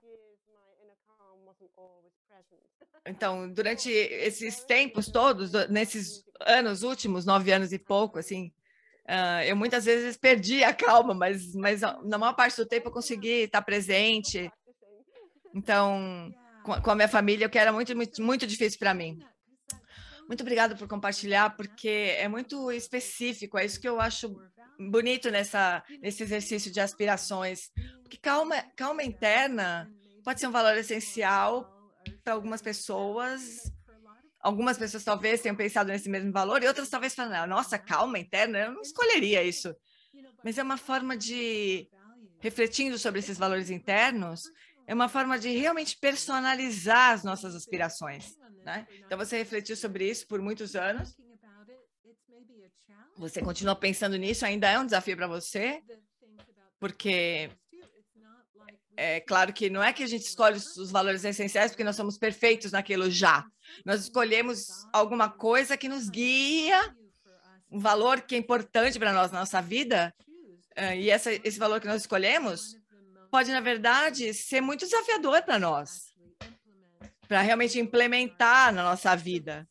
Então, durante esses tempos todos, nesses últimos 9 anos e pouco, assim, eu muitas vezes perdi a calma, mas na maior parte do tempo eu consegui estar presente. Então, com a minha família, o que era muito, muito, muito difícil para mim. Muito obrigada por compartilhar, porque é muito específico, é isso que eu acho bonito nesse exercício de aspirações. Porque calma interna pode ser um valor essencial para algumas pessoas. Algumas pessoas talvez tenham pensado nesse mesmo valor e outras talvez falando, nossa, calma interna, eu não escolheria isso. Mas é uma forma de, refletindo sobre esses valores internos, é uma forma de realmente personalizar as nossas aspirações, né? Então, você refletiu sobre isso por muitos anos. Você continua pensando nisso, ainda é um desafio para você, porque é claro que não é que a gente escolhe os valores essenciais porque nós somos perfeitos naquilo já. Nós escolhemos alguma coisa que nos guia, um valor que é importante para nós na nossa vida, e esse valor que nós escolhemos pode, na verdade, ser muito desafiador para nós, para realmente implementar na nossa vida.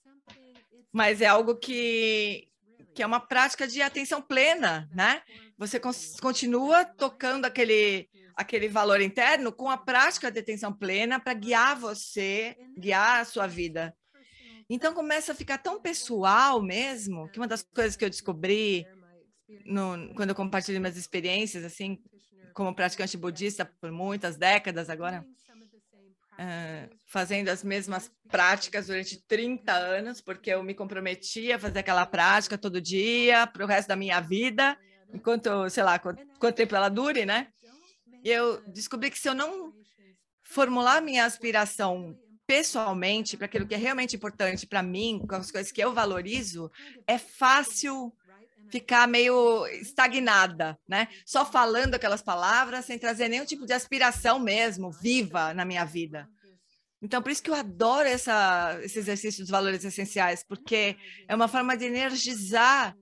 Mas é algo que que é uma prática de atenção plena, né? Você continua tocando aquele valor interno com a prática de atenção plena para guiar você, guiar a sua vida. Então, começa a ficar tão pessoal mesmo, que uma das coisas que eu descobri quando eu compartilho minhas experiências, assim, como praticante budista por muitas décadas agora, fazendo as mesmas práticas durante 30 anos, porque eu me comprometi a fazer aquela prática todo dia, para o resto da minha vida, enquanto, sei lá, quanto tempo ela dure, né? E eu descobri que se eu não formular minha aspiração pessoalmente para aquilo que é realmente importante para mim, com as coisas que eu valorizo, é fácil ficar meio estagnada, né? Só falando aquelas palavras sem trazer nenhum tipo de aspiração mesmo, viva na minha vida. Então, por isso que eu adoro esse exercício dos valores essenciais, porque é uma forma de energizar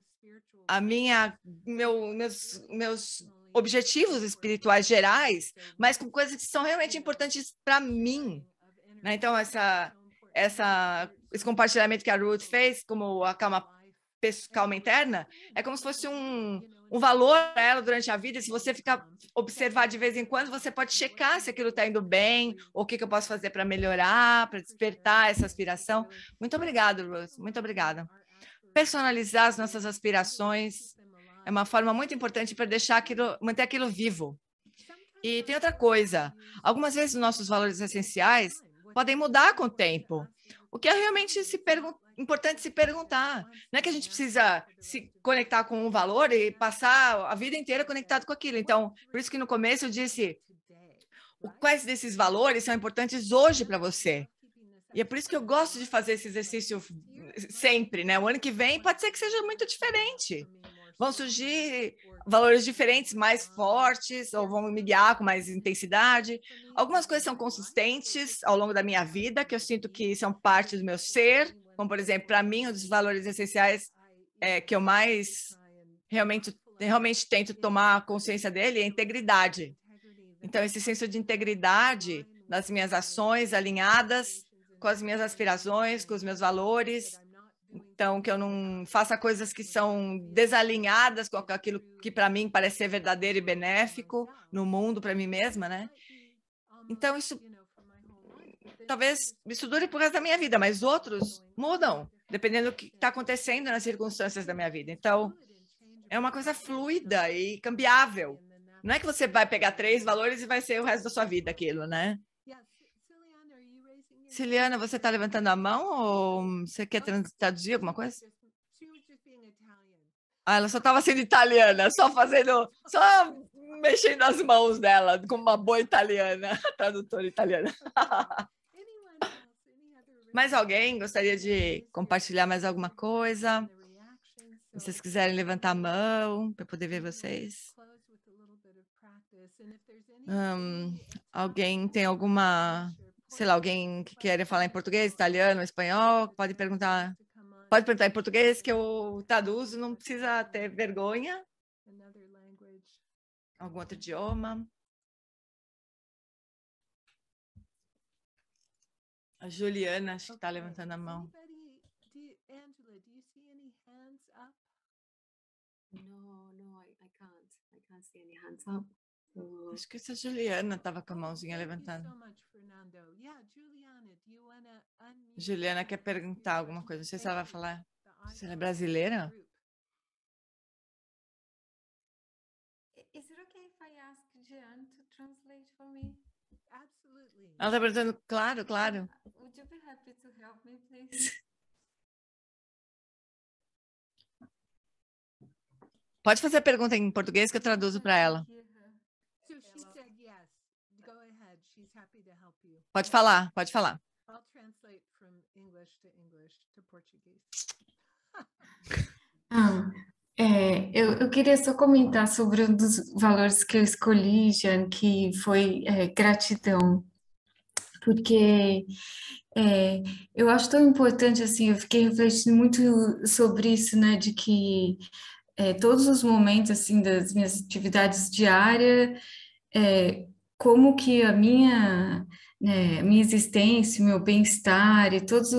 meus objetivos espirituais gerais, mas com coisas que são realmente importantes para mim, né? Então, esse compartilhamento que a Ruth fez, como a calma interna, é como se fosse um valor para ela durante a vida. E se você ficar observar de vez em quando, você pode checar se aquilo está indo bem, ou o que eu posso fazer para melhorar, para despertar essa aspiração. Muito obrigada, Ruth. Muito obrigada. Personalizar as nossas aspirações é uma forma muito importante para manter aquilo vivo. E tem outra coisa. Algumas vezes os nossos valores essenciais podem mudar com o tempo. O que é realmente importante se perguntar. Não é que a gente precisa se conectar com um valor e passar a vida inteira conectado com aquilo. Então, por isso que no começo eu disse quais desses valores são importantes hoje para você. E é por isso que eu gosto de fazer esse exercício sempre, né? O ano que vem pode ser que seja muito diferente. Vão surgir valores diferentes, mais fortes, ou vão me guiar com mais intensidade. Algumas coisas são consistentes ao longo da minha vida, que eu sinto que são parte do meu ser, como, por exemplo, para mim, um dos valores essenciais que eu mais realmente tento tomar consciência dele é a integridade. Então, esse senso de integridade das minhas ações alinhadas com as minhas aspirações, com os meus valores. Então, que eu não faça coisas que são desalinhadas com aquilo que para mim parece ser verdadeiro e benéfico no mundo, para mim mesma, né? Então, talvez isso dure por resto da minha vida, mas outros mudam, dependendo do que está acontecendo nas circunstâncias da minha vida. Então, é uma coisa fluida e cambiável. Não é que você vai pegar 3 valores e vai ser o resto da sua vida aquilo, né? Ciliana, você está levantando a mão ou você quer traduzir alguma coisa? Ela só estava sendo italiana, só mexendo as mãos dela, como uma boa italiana, tradutora italiana. Mais alguém gostaria de compartilhar mais alguma coisa? Se vocês quiserem levantar a mão para poder ver vocês. Alguém tem alguma... Sei lá, alguém que quer falar em português, italiano, espanhol, pode perguntar em português que eu traduzo, não precisa ter vergonha. Algum outro idioma. A Juliana, acho que está levantando a mão. No, I can't see any hands up. Acho que essa Juliana estava com a mãozinha levantando. Juliana quer perguntar alguma coisa. Não sei se ela vai falar. Se ela é brasileira? Is it okay if I ask Jean to translate for me? Absolutely. Ela está perguntando, claro, claro. Would you be happy to help me, please? Pode fazer a pergunta em português que eu traduzo para ela. So she said yes. Go ahead. She's happy to help you. Pode falar, pode falar. I'll translate from English to Portuguese. Eu queria só comentar sobre um dos valores que eu escolhi, Jean, que foi gratidão. Porque eu acho tão importante, assim, eu fiquei refletindo muito sobre isso, né, de que todos os momentos, assim, das minhas atividades diárias, como que a minha existência, o meu bem-estar e todas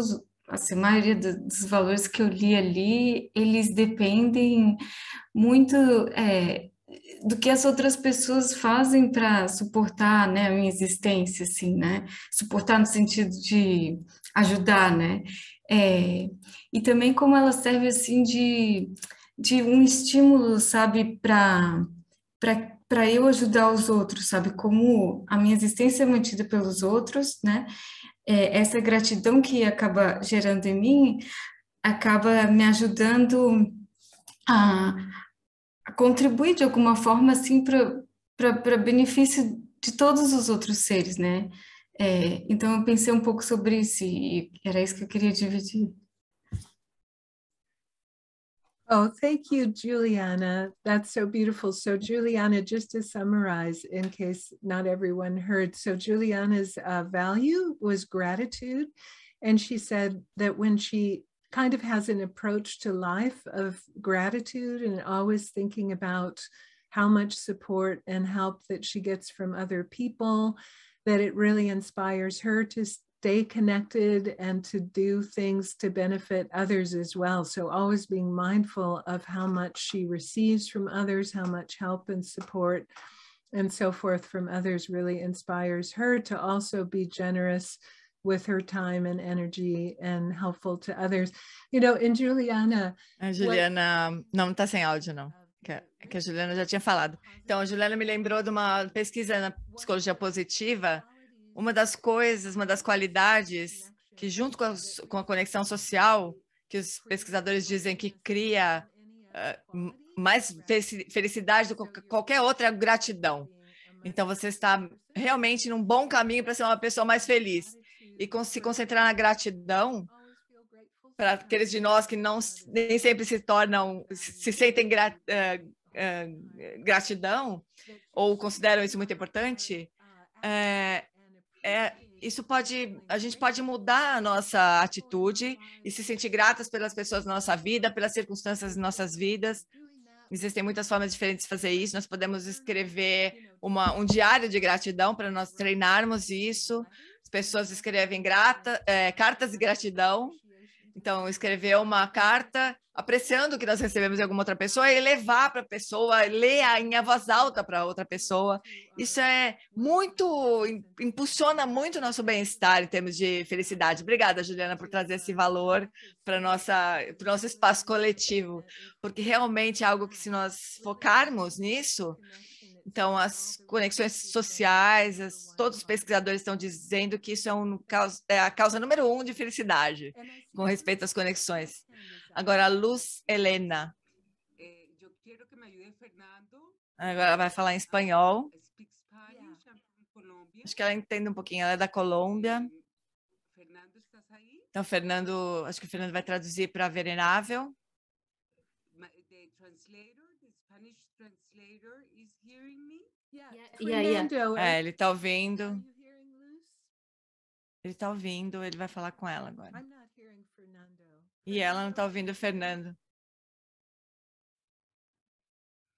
assim, a maioria dos valores que eu li ali, eles dependem muito do que as outras pessoas fazem para suportar, né, a minha existência, assim, né? Suportar no sentido de ajudar, né? É, e também como ela serve, assim, de um estímulo, sabe, para eu ajudar os outros, sabe? Como a minha existência é mantida pelos outros, né? Essa gratidão que acaba gerando em mim acaba me ajudando a, a contribuir de alguma forma assim para benefício de todos os outros seres, né? Então eu pensei um pouco sobre isso e era isso que eu queria dividir. Oh, thank you, Juliana. That's so beautiful. So, Juliana, just to summarize, in case not everyone heard, so Juliana's value was gratitude. And she said that when she kind of has an approach to life of gratitude and always thinking about how much support and help that she gets from other people, that it really inspires her to stay connected and to do things to benefit others as well. So always being mindful of how much she receives from others, how much help and support and so forth from others really inspires her to also be generous with her time and energy and helpful to others. You know, in Juliana... A Juliana não está sem áudio, não. Que a Juliana já tinha falado. Então, a Juliana me lembrou de uma pesquisa na psicologia positiva. Uma das coisas, uma das qualidades que, junto com a conexão social, que os pesquisadores dizem que cria mais felicidade do que qualquer outra, gratidão. Então, você está realmente num bom caminho para ser uma pessoa mais feliz. E se concentrar na gratidão, para aqueles de nós que nem sempre se sentem gratidão, ou consideram isso muito importante, a gente pode mudar a nossa atitude e se sentir gratas pelas pessoas da nossa vida, pelas circunstâncias de nossas vidas. Existem muitas formas diferentes de fazer isso. Nós podemos escrever um diário de gratidão para nós treinarmos isso. As pessoas escrevem cartas de gratidão. Então, escrever uma carta apreciando o que nós recebemos de alguma outra pessoa e levar para a pessoa, ler em voz alta para outra pessoa. Isso impulsiona muito o nosso bem-estar em termos de felicidade. Obrigada, Juliana, por trazer esse valor para o nosso espaço coletivo, porque realmente é algo que, se nós focarmos nisso, então, as conexões sociais, todos os pesquisadores estão dizendo que isso é a causa número 1 de felicidade, com respeito às conexões. Agora, a Luz Helena. Agora ela vai falar em espanhol. Acho que ela entende um pouquinho, ela é da Colômbia. Então, acho que o Fernando vai traduzir para a Venerável. Ele está ouvindo. Ele está ouvindo, ele vai falar com ela agora. E ela não está ouvindo o Fernando.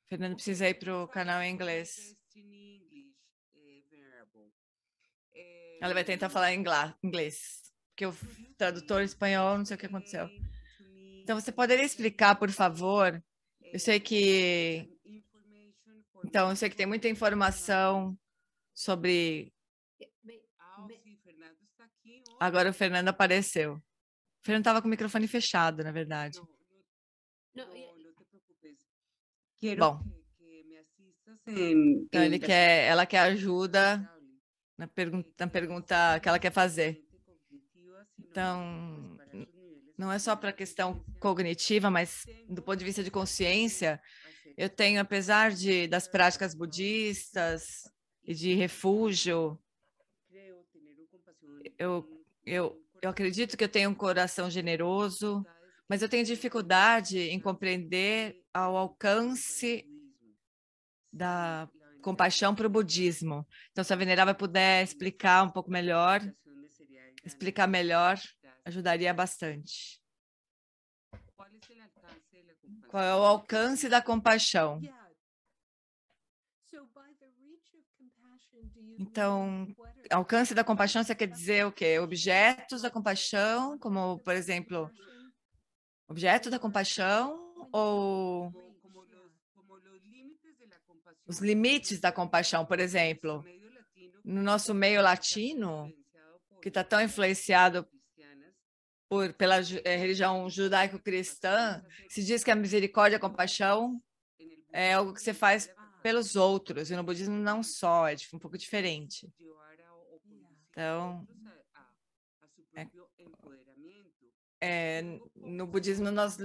O Fernando precisa ir para o canal em inglês. Ela vai tentar falar em inglês, porque o tradutor espanhol, não sei o que aconteceu. Então, você poderia explicar, por favor? Eu sei que tem muita informação sobre... Agora o Fernando apareceu. O Fernando estava com o microfone fechado, na verdade. Bom, então ela quer ajuda na pergunta que ela quer fazer. Então, não é só para a questão cognitiva, mas do ponto de vista de consciência, eu tenho, apesar das práticas budistas e de refúgio, eu acredito que eu tenho um coração generoso, mas eu tenho dificuldade em compreender o alcance da compaixão para o budismo. Então, se a Venerável puder explicar um pouco melhor, ajudaria bastante. Qual é o alcance da compaixão? Então, alcance da compaixão, você quer dizer o quê? Objetos da compaixão, como, por exemplo, objeto da compaixão ou os limites da compaixão, por exemplo, no nosso meio latino, que está tão influenciado pela religião judaico-cristã, se diz que a misericórdia e a compaixão é algo que você faz pelos outros, e no budismo não só, é um pouco diferente. Então, no budismo nós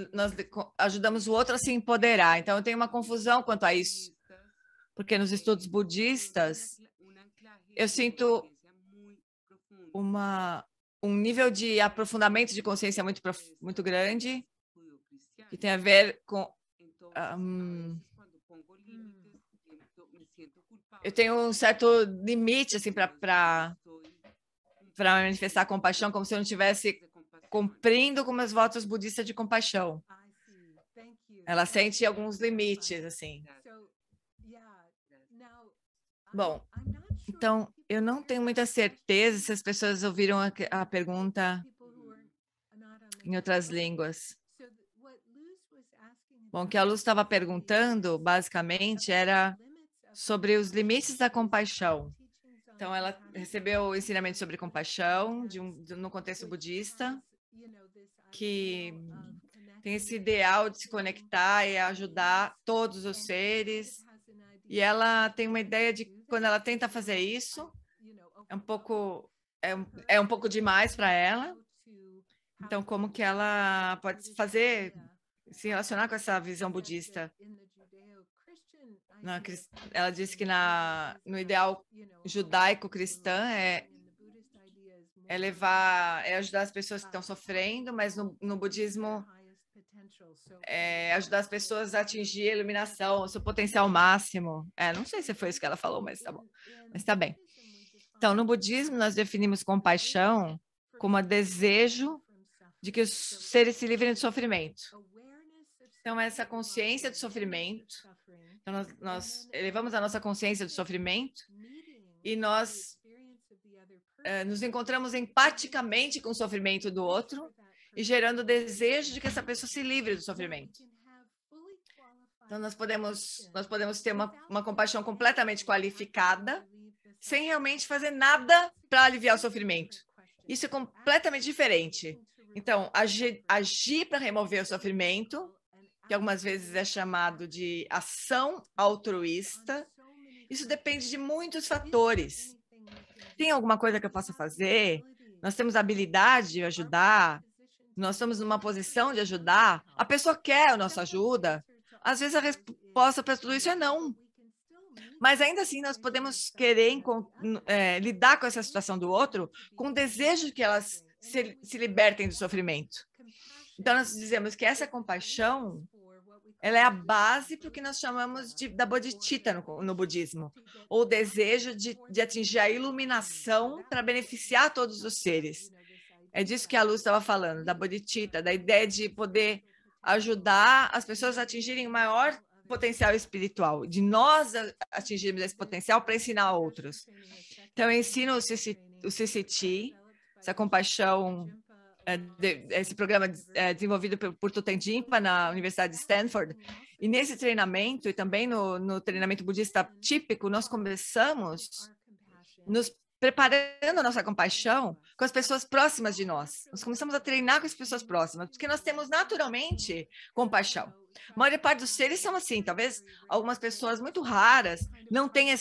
ajudamos o outro a se empoderar. Então, eu tenho uma confusão quanto a isso, porque nos estudos budistas eu sinto um nível de aprofundamento de consciência muito grande, que tem a ver com eu tenho um certo limite assim para manifestar compaixão, como se eu não estivesse cumprindo com meus votos budistas de compaixão. Ela sente alguns limites, assim. Bom, então, eu não tenho muita certeza se as pessoas ouviram a pergunta em outras línguas. Bom, o que a Luz estava perguntando, basicamente, era sobre os limites da compaixão. Então, ela recebeu o ensinamento sobre compaixão no contexto budista, que tem esse ideal de se conectar e ajudar todos os seres. E ela tem uma ideia de que, quando ela tenta fazer isso, é um pouco demais para ela. Então, como que ela pode se relacionar com essa visão budista? Ela disse que no ideal judaico-cristã é ajudar as pessoas que estão sofrendo, mas no budismo é ajudar as pessoas a atingir a iluminação, o seu potencial máximo. Não sei se foi isso que ela falou, mas tá bom. Mas tá bem. Então, no budismo, nós definimos compaixão como o desejo de que os seres se livrem do sofrimento. Então, essa consciência do sofrimento, então nós elevamos a nossa consciência do sofrimento e nós nos encontramos empaticamente com o sofrimento do outro e gerando o desejo de que essa pessoa se livre do sofrimento. Então, nós podemos ter uma compaixão completamente qualificada, sem realmente fazer nada para aliviar o sofrimento. Isso é completamente diferente. Então, agir para remover o sofrimento, que algumas vezes é chamado de ação altruísta, isso depende de muitos fatores. Tem alguma coisa que eu possa fazer? Nós temos a habilidade de ajudar? Nós estamos numa posição de ajudar? A pessoa quer a nossa ajuda? Às vezes a resposta para tudo isso é não. Mas ainda assim nós podemos querer lidar com essa situação do outro com o desejo de que elas se libertem do sofrimento. Então nós dizemos que essa compaixão, ela é a base para o que nós chamamos da bodhicitta no budismo, ou o desejo de atingir a iluminação para beneficiar todos os seres. É disso que a Luz estava falando, da bodhicitta, da ideia de poder ajudar as pessoas a atingirem o maior potencial espiritual, de nós atingirmos esse potencial para ensinar a outros. Então, eu ensino o CCT, essa compaixão, esse programa desenvolvido por Thupten Jinpa na Universidade de Stanford. E nesse treinamento, e também no treinamento budista típico, nós começamos nos preparando a nossa compaixão com as pessoas próximas de nós. Nós começamos a treinar com as pessoas próximas, porque nós temos naturalmente compaixão. A maior parte dos seres são assim. Talvez algumas pessoas muito raras não tenham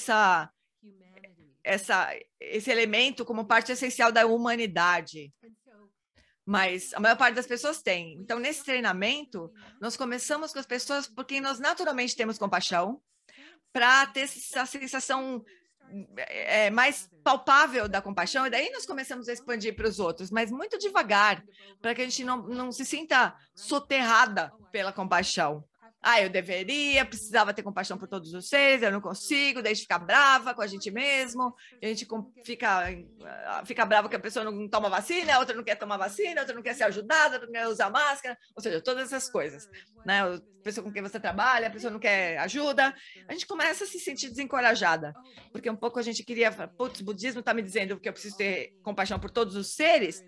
esse elemento como parte essencial da humanidade. Mas a maior parte das pessoas tem. Então, nesse treinamento, nós começamos com as pessoas porque nós naturalmente temos compaixão, para ter essa sensação mais palpável da compaixão, e daí nós começamos a expandir para os outros, mas muito devagar, para que a gente não se sinta soterrada pela compaixão. eu deveria, precisava ter compaixão por todos os seres, eu não consigo, daí a gente fica brava com a gente mesmo, a gente fica brava que a pessoa não toma vacina, a outra não quer tomar vacina, a outra não quer ser ajudada, a outra não quer usar máscara, ou seja, todas essas coisas, né? A pessoa com quem você trabalha, a pessoa não quer ajuda, a gente começa a se sentir desencorajada, porque um pouco a gente queria, putz, o budismo está me dizendo que eu preciso ter compaixão por todos os seres,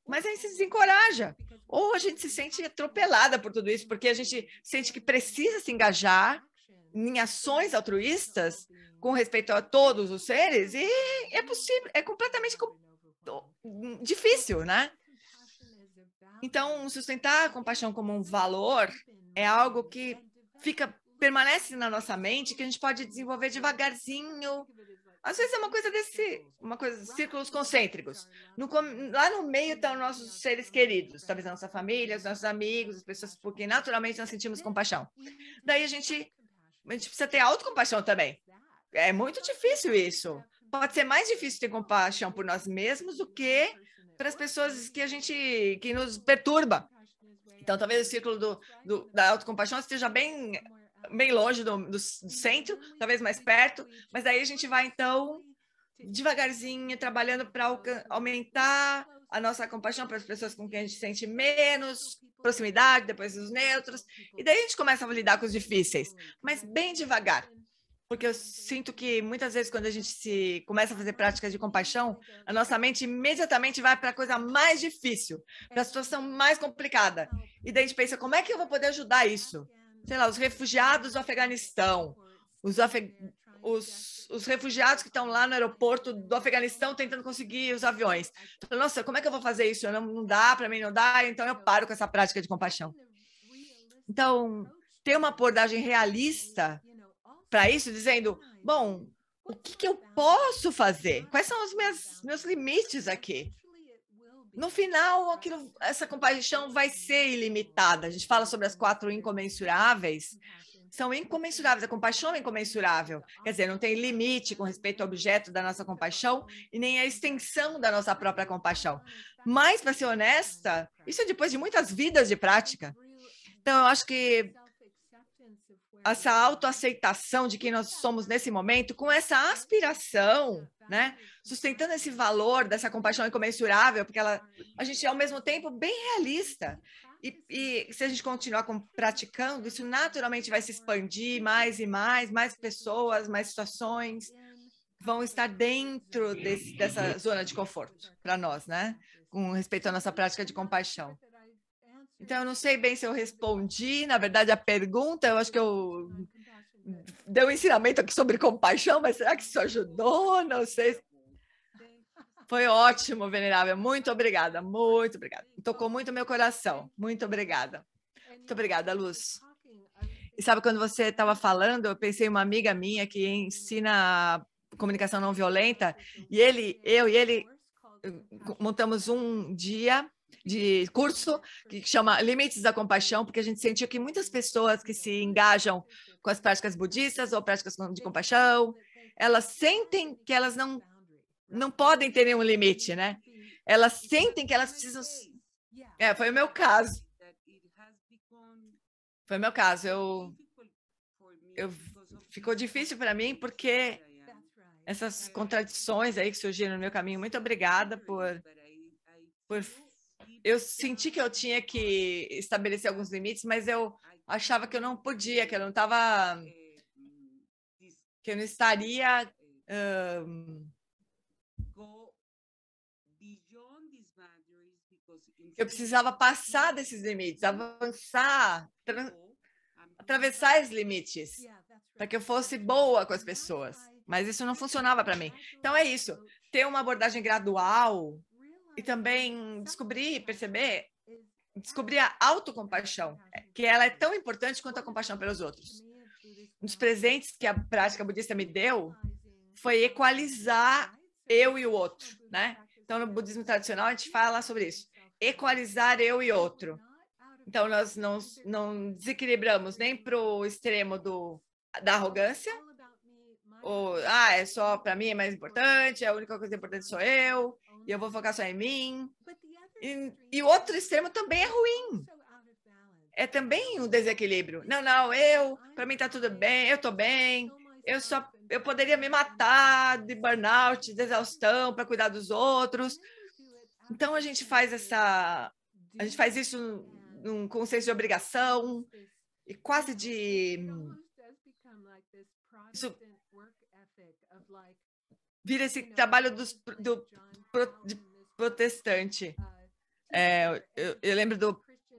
mas a gente se desencoraja. Ou a gente se sente atropelada por tudo isso, porque a gente sente que precisa se engajar em ações altruístas com respeito a todos os seres, e é possível, é completamente difícil, né? Então, sustentar a compaixão como um valor é algo que permanece na nossa mente, que a gente pode desenvolver devagarzinho. Às vezes é uma coisa, círculos concêntricos. Lá no meio estão nossos seres queridos, talvez a nossa família, os nossos amigos, as pessoas por quem naturalmente nós sentimos compaixão. Daí a gente precisa ter autocompaixão também. É muito difícil isso. Pode ser mais difícil ter compaixão por nós mesmos do que para as pessoas que nos perturba. Então, talvez o círculo da autocompaixão esteja bem longe do centro, talvez mais perto, mas daí a gente vai, então, devagarzinho, trabalhando para aumentar a nossa compaixão para as pessoas com quem a gente sente menos proximidade, depois os neutros, e daí a gente começa a lidar com os difíceis, mas bem devagar, porque eu sinto que muitas vezes quando a gente começa a fazer práticas de compaixão, a nossa mente imediatamente vai para a coisa mais difícil, para a situação mais complicada, e daí a gente pensa, como é que eu vou poder ajudar isso? Sei lá, os refugiados do Afeganistão, os refugiados que estão lá no aeroporto do Afeganistão tentando conseguir os aviões. Então, nossa, como é que eu vou fazer isso? Não dá, para mim não dá, então eu paro com essa prática de compaixão. Então, ter uma abordagem realista para isso, dizendo, bom, o que eu posso fazer? Quais são os meus limites aqui? No final, essa compaixão vai ser ilimitada. A gente fala sobre as 4 incomensuráveis. São incomensuráveis, a compaixão é incomensurável. Quer dizer, não tem limite com respeito ao objeto da nossa compaixão e nem a extensão da nossa própria compaixão. Mas, para ser honesta, isso é depois de muitas vidas de prática. Então, eu acho que essa autoaceitação de quem nós somos nesse momento, com essa aspiração, né, sustentando esse valor dessa compaixão incomensurável, porque a gente é, ao mesmo tempo, bem realista. E se a gente continuar praticando, isso naturalmente vai se expandir mais e mais pessoas, mais situações vão estar dentro dessa zona de conforto para nós, né, com respeito à nossa prática de compaixão. Então, eu não sei bem se eu respondi, na verdade, a pergunta, eu acho que eu dei um ensinamento aqui sobre compaixão, mas será que isso ajudou? Não sei. Foi ótimo, venerável. Muito obrigada, muito obrigada. Tocou muito meu coração. Muito obrigada. Muito obrigada, Luz. E sabe, quando você estava falando, eu pensei em uma amiga minha que ensina comunicação não violenta, e eu e ele montamos um dia de curso que chama Limites da Compaixão, porque a gente sentiu que muitas pessoas que se engajam com as práticas budistas ou práticas de compaixão, elas sentem que elas não podem ter nenhum limite, né? Elas sentem que elas precisam... foi o meu caso. Foi o meu caso. Ficou difícil para mim porque essas contradições aí que surgiram no meu caminho. Muito obrigada por eu senti que eu tinha que estabelecer alguns limites, mas eu achava que eu não podia, que eu não estava, que eu não estaria eu precisava passar desses limites, avançar, atravessar esses limites, para que eu fosse boa com as pessoas. Mas isso não funcionava para mim. Então é isso, ter uma abordagem gradual e também descobrir a autocompaixão, que ela é tão importante quanto a compaixão pelos outros. Um dos presentes que a prática budista me deu foi equalizar eu e o outro, né? Então, no budismo tradicional, a gente fala sobre isso. Equalizar eu e outro. Então, nós não desequilibramos nem para o extremo da arrogância, ou, é só para mim é mais importante, a única coisa importante sou eu, e eu vou focar só em mim. E o outro extremo também é ruim. é também um desequilíbrio. Não, para mim está tudo bem, eu estou bem, eu poderia me matar de burnout, de exaustão para cuidar dos outros. Então a gente faz isso num conceito de obrigação e quase isso vira esse trabalho do protestante. Eu lembro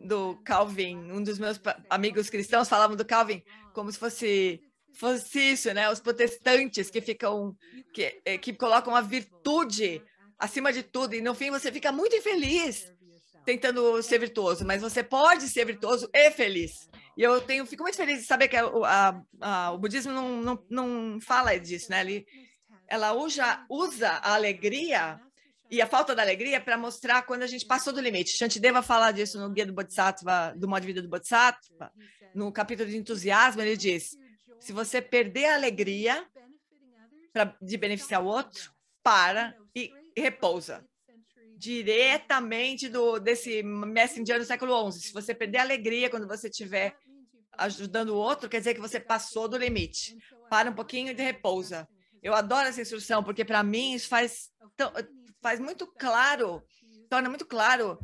do Calvin, um dos meus amigos cristãos falavam do Calvin como se fosse isso, né? Os protestantes que colocam a virtude acima de tudo, e no fim você fica muito infeliz tentando ser virtuoso, mas você pode ser virtuoso e feliz. E fico muito feliz de saber que o budismo não fala disso, né? Ela usa a alegria e a falta da alegria para mostrar quando a gente passou do limite. Shantideva fala disso no Guia do Bodhisattva, do modo de vida do Bodhisattva, no capítulo de entusiasmo, ele diz: se você perder a alegria de beneficiar o outro, para e repousa. Diretamente desse mestre indiano do século XI. Se você perder a alegria quando você estiver ajudando o outro, quer dizer que você passou do limite. Para um pouquinho e repousa. Eu adoro essa instrução, porque para mim isso faz muito claro, torna muito claro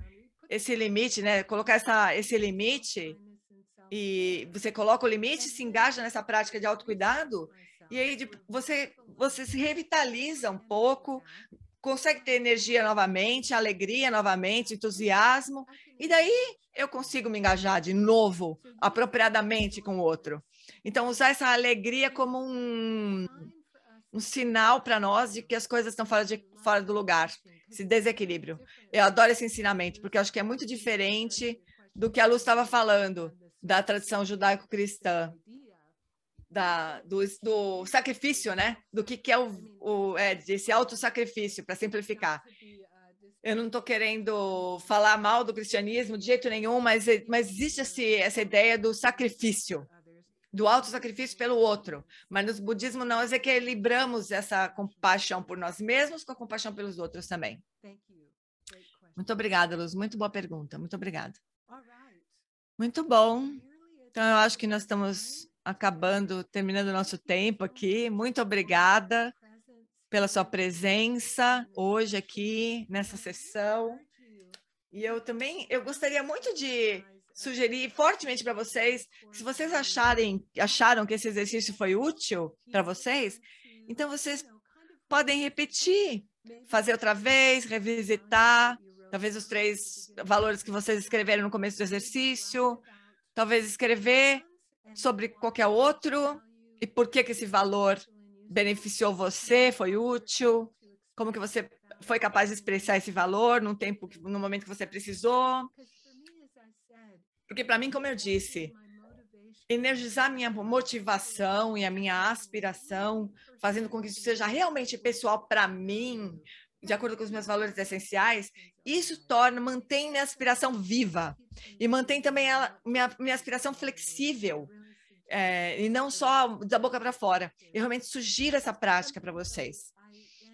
esse limite, né? Colocar esse limite, e você coloca o limite, se engaja nessa prática de autocuidado, e aí você se revitaliza um pouco, consegue ter energia novamente, alegria novamente, entusiasmo, e daí eu consigo me engajar de novo, apropriadamente com o outro. Então, usar essa alegria como um sinal para nós de que as coisas estão fora do lugar, esse desequilíbrio. Eu adoro esse ensinamento, porque eu acho que é muito diferente do que a Luz estava falando, da tradição judaico-cristã, do sacrifício, né? Do que é desse autossacrifício, para simplificar. Eu não estou querendo falar mal do cristianismo de jeito nenhum, mas existe essa ideia do sacrifício, do autossacrifício pelo outro. Mas no budismo nós equilibramos essa compaixão por nós mesmos com a compaixão pelos outros também. Muito obrigada, Luz. Muito boa pergunta. Muito obrigada. Muito bom. Então, eu acho que nós estamos terminando o nosso tempo aqui. Muito obrigada pela sua presença hoje aqui nessa sessão. E eu gostaria muito de sugerir fortemente para vocês, se vocês acharam que esse exercício foi útil para vocês, então vocês podem repetir, fazer outra vez, revisitar, talvez os 3 valores que vocês escreveram no começo do exercício, talvez escrever sobre qualquer outro e por que esse valor beneficiou você, foi útil, como que você foi capaz de expressar esse valor no momento que você precisou. Porque para mim, como eu disse, energizar minha motivação e a minha aspiração, fazendo com que isso seja realmente pessoal para mim, de acordo com os meus valores essenciais, isso mantém minha aspiração viva e mantém também minha aspiração flexível, e não só da boca para fora. Eu realmente sugiro essa prática para vocês.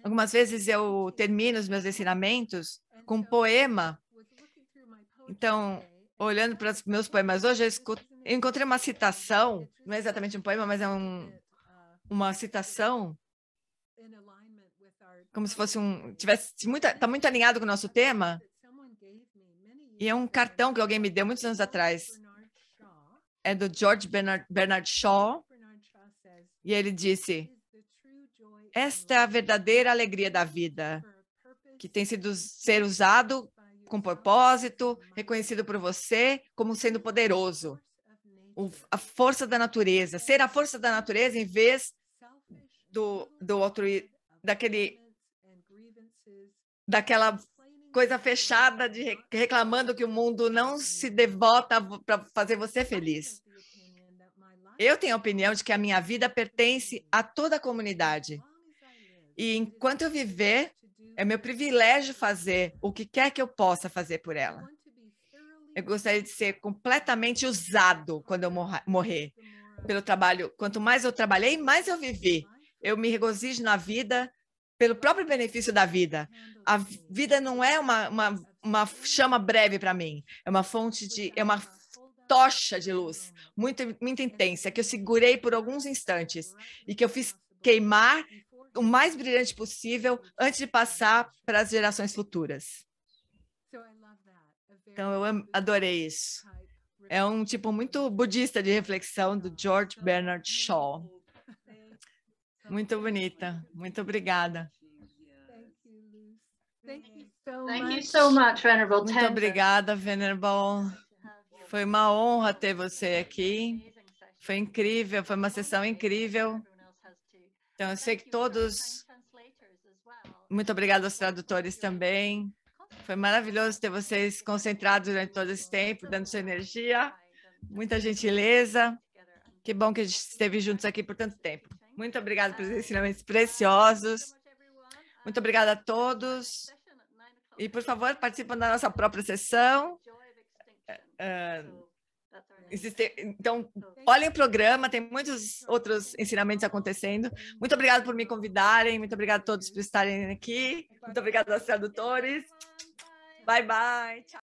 Algumas vezes eu termino os meus ensinamentos com um poema. Então, olhando para os meus poemas hoje, eu encontrei uma citação, não é exatamente um poema, mas é uma citação, como se fosse está muito alinhado com o nosso tema, e é um cartão que alguém me deu muitos anos atrás. É do George Bernard Shaw, e ele disse: esta é a verdadeira alegria da vida, que tem sido ser usado com propósito, reconhecido por você como sendo poderoso. A força da natureza, ser a força da natureza em vez daquela coisa fechada de reclamando que o mundo não se devota para fazer você feliz. Eu tenho a opinião de que a minha vida pertence a toda a comunidade. E enquanto eu viver, é meu privilégio fazer o que quer que eu possa fazer por ela. Eu gostaria de ser completamente usado quando eu morrer pelo trabalho. Quanto mais eu trabalhei, mais eu vivi. Eu me regozijo na vida pelo próprio benefício da vida. A vida não é uma chama breve para mim. É uma fonte tocha de luz, muito intensa, que eu segurei por alguns instantes e que eu fiz queimar o mais brilhante possível antes de passar para as gerações futuras. Então, eu adorei isso. É um tipo muito budista de reflexão do George Bernard Shaw. Muito bonita. Muito obrigada. Thank you so much, Venerable Muito Tenzo. obrigada, Venerable. Foi uma honra ter você aqui. Foi incrível, foi uma sessão incrível. Então, eu sei que todos... Muito obrigada aos tradutores também. Foi maravilhoso ter vocês concentrados durante todo esse tempo, dando sua energia. Muita gentileza. Que bom que a gente esteve juntos aqui por tanto tempo. Muito obrigada pelos ensinamentos preciosos. Muito obrigada a todos. E, por favor, participem da nossa própria sessão. Então, olhem o programa, tem muitos outros ensinamentos acontecendo. Muito obrigada por me convidarem. Muito obrigada a todos por estarem aqui. Muito obrigada aos tradutores. Bye, bye. Tchau.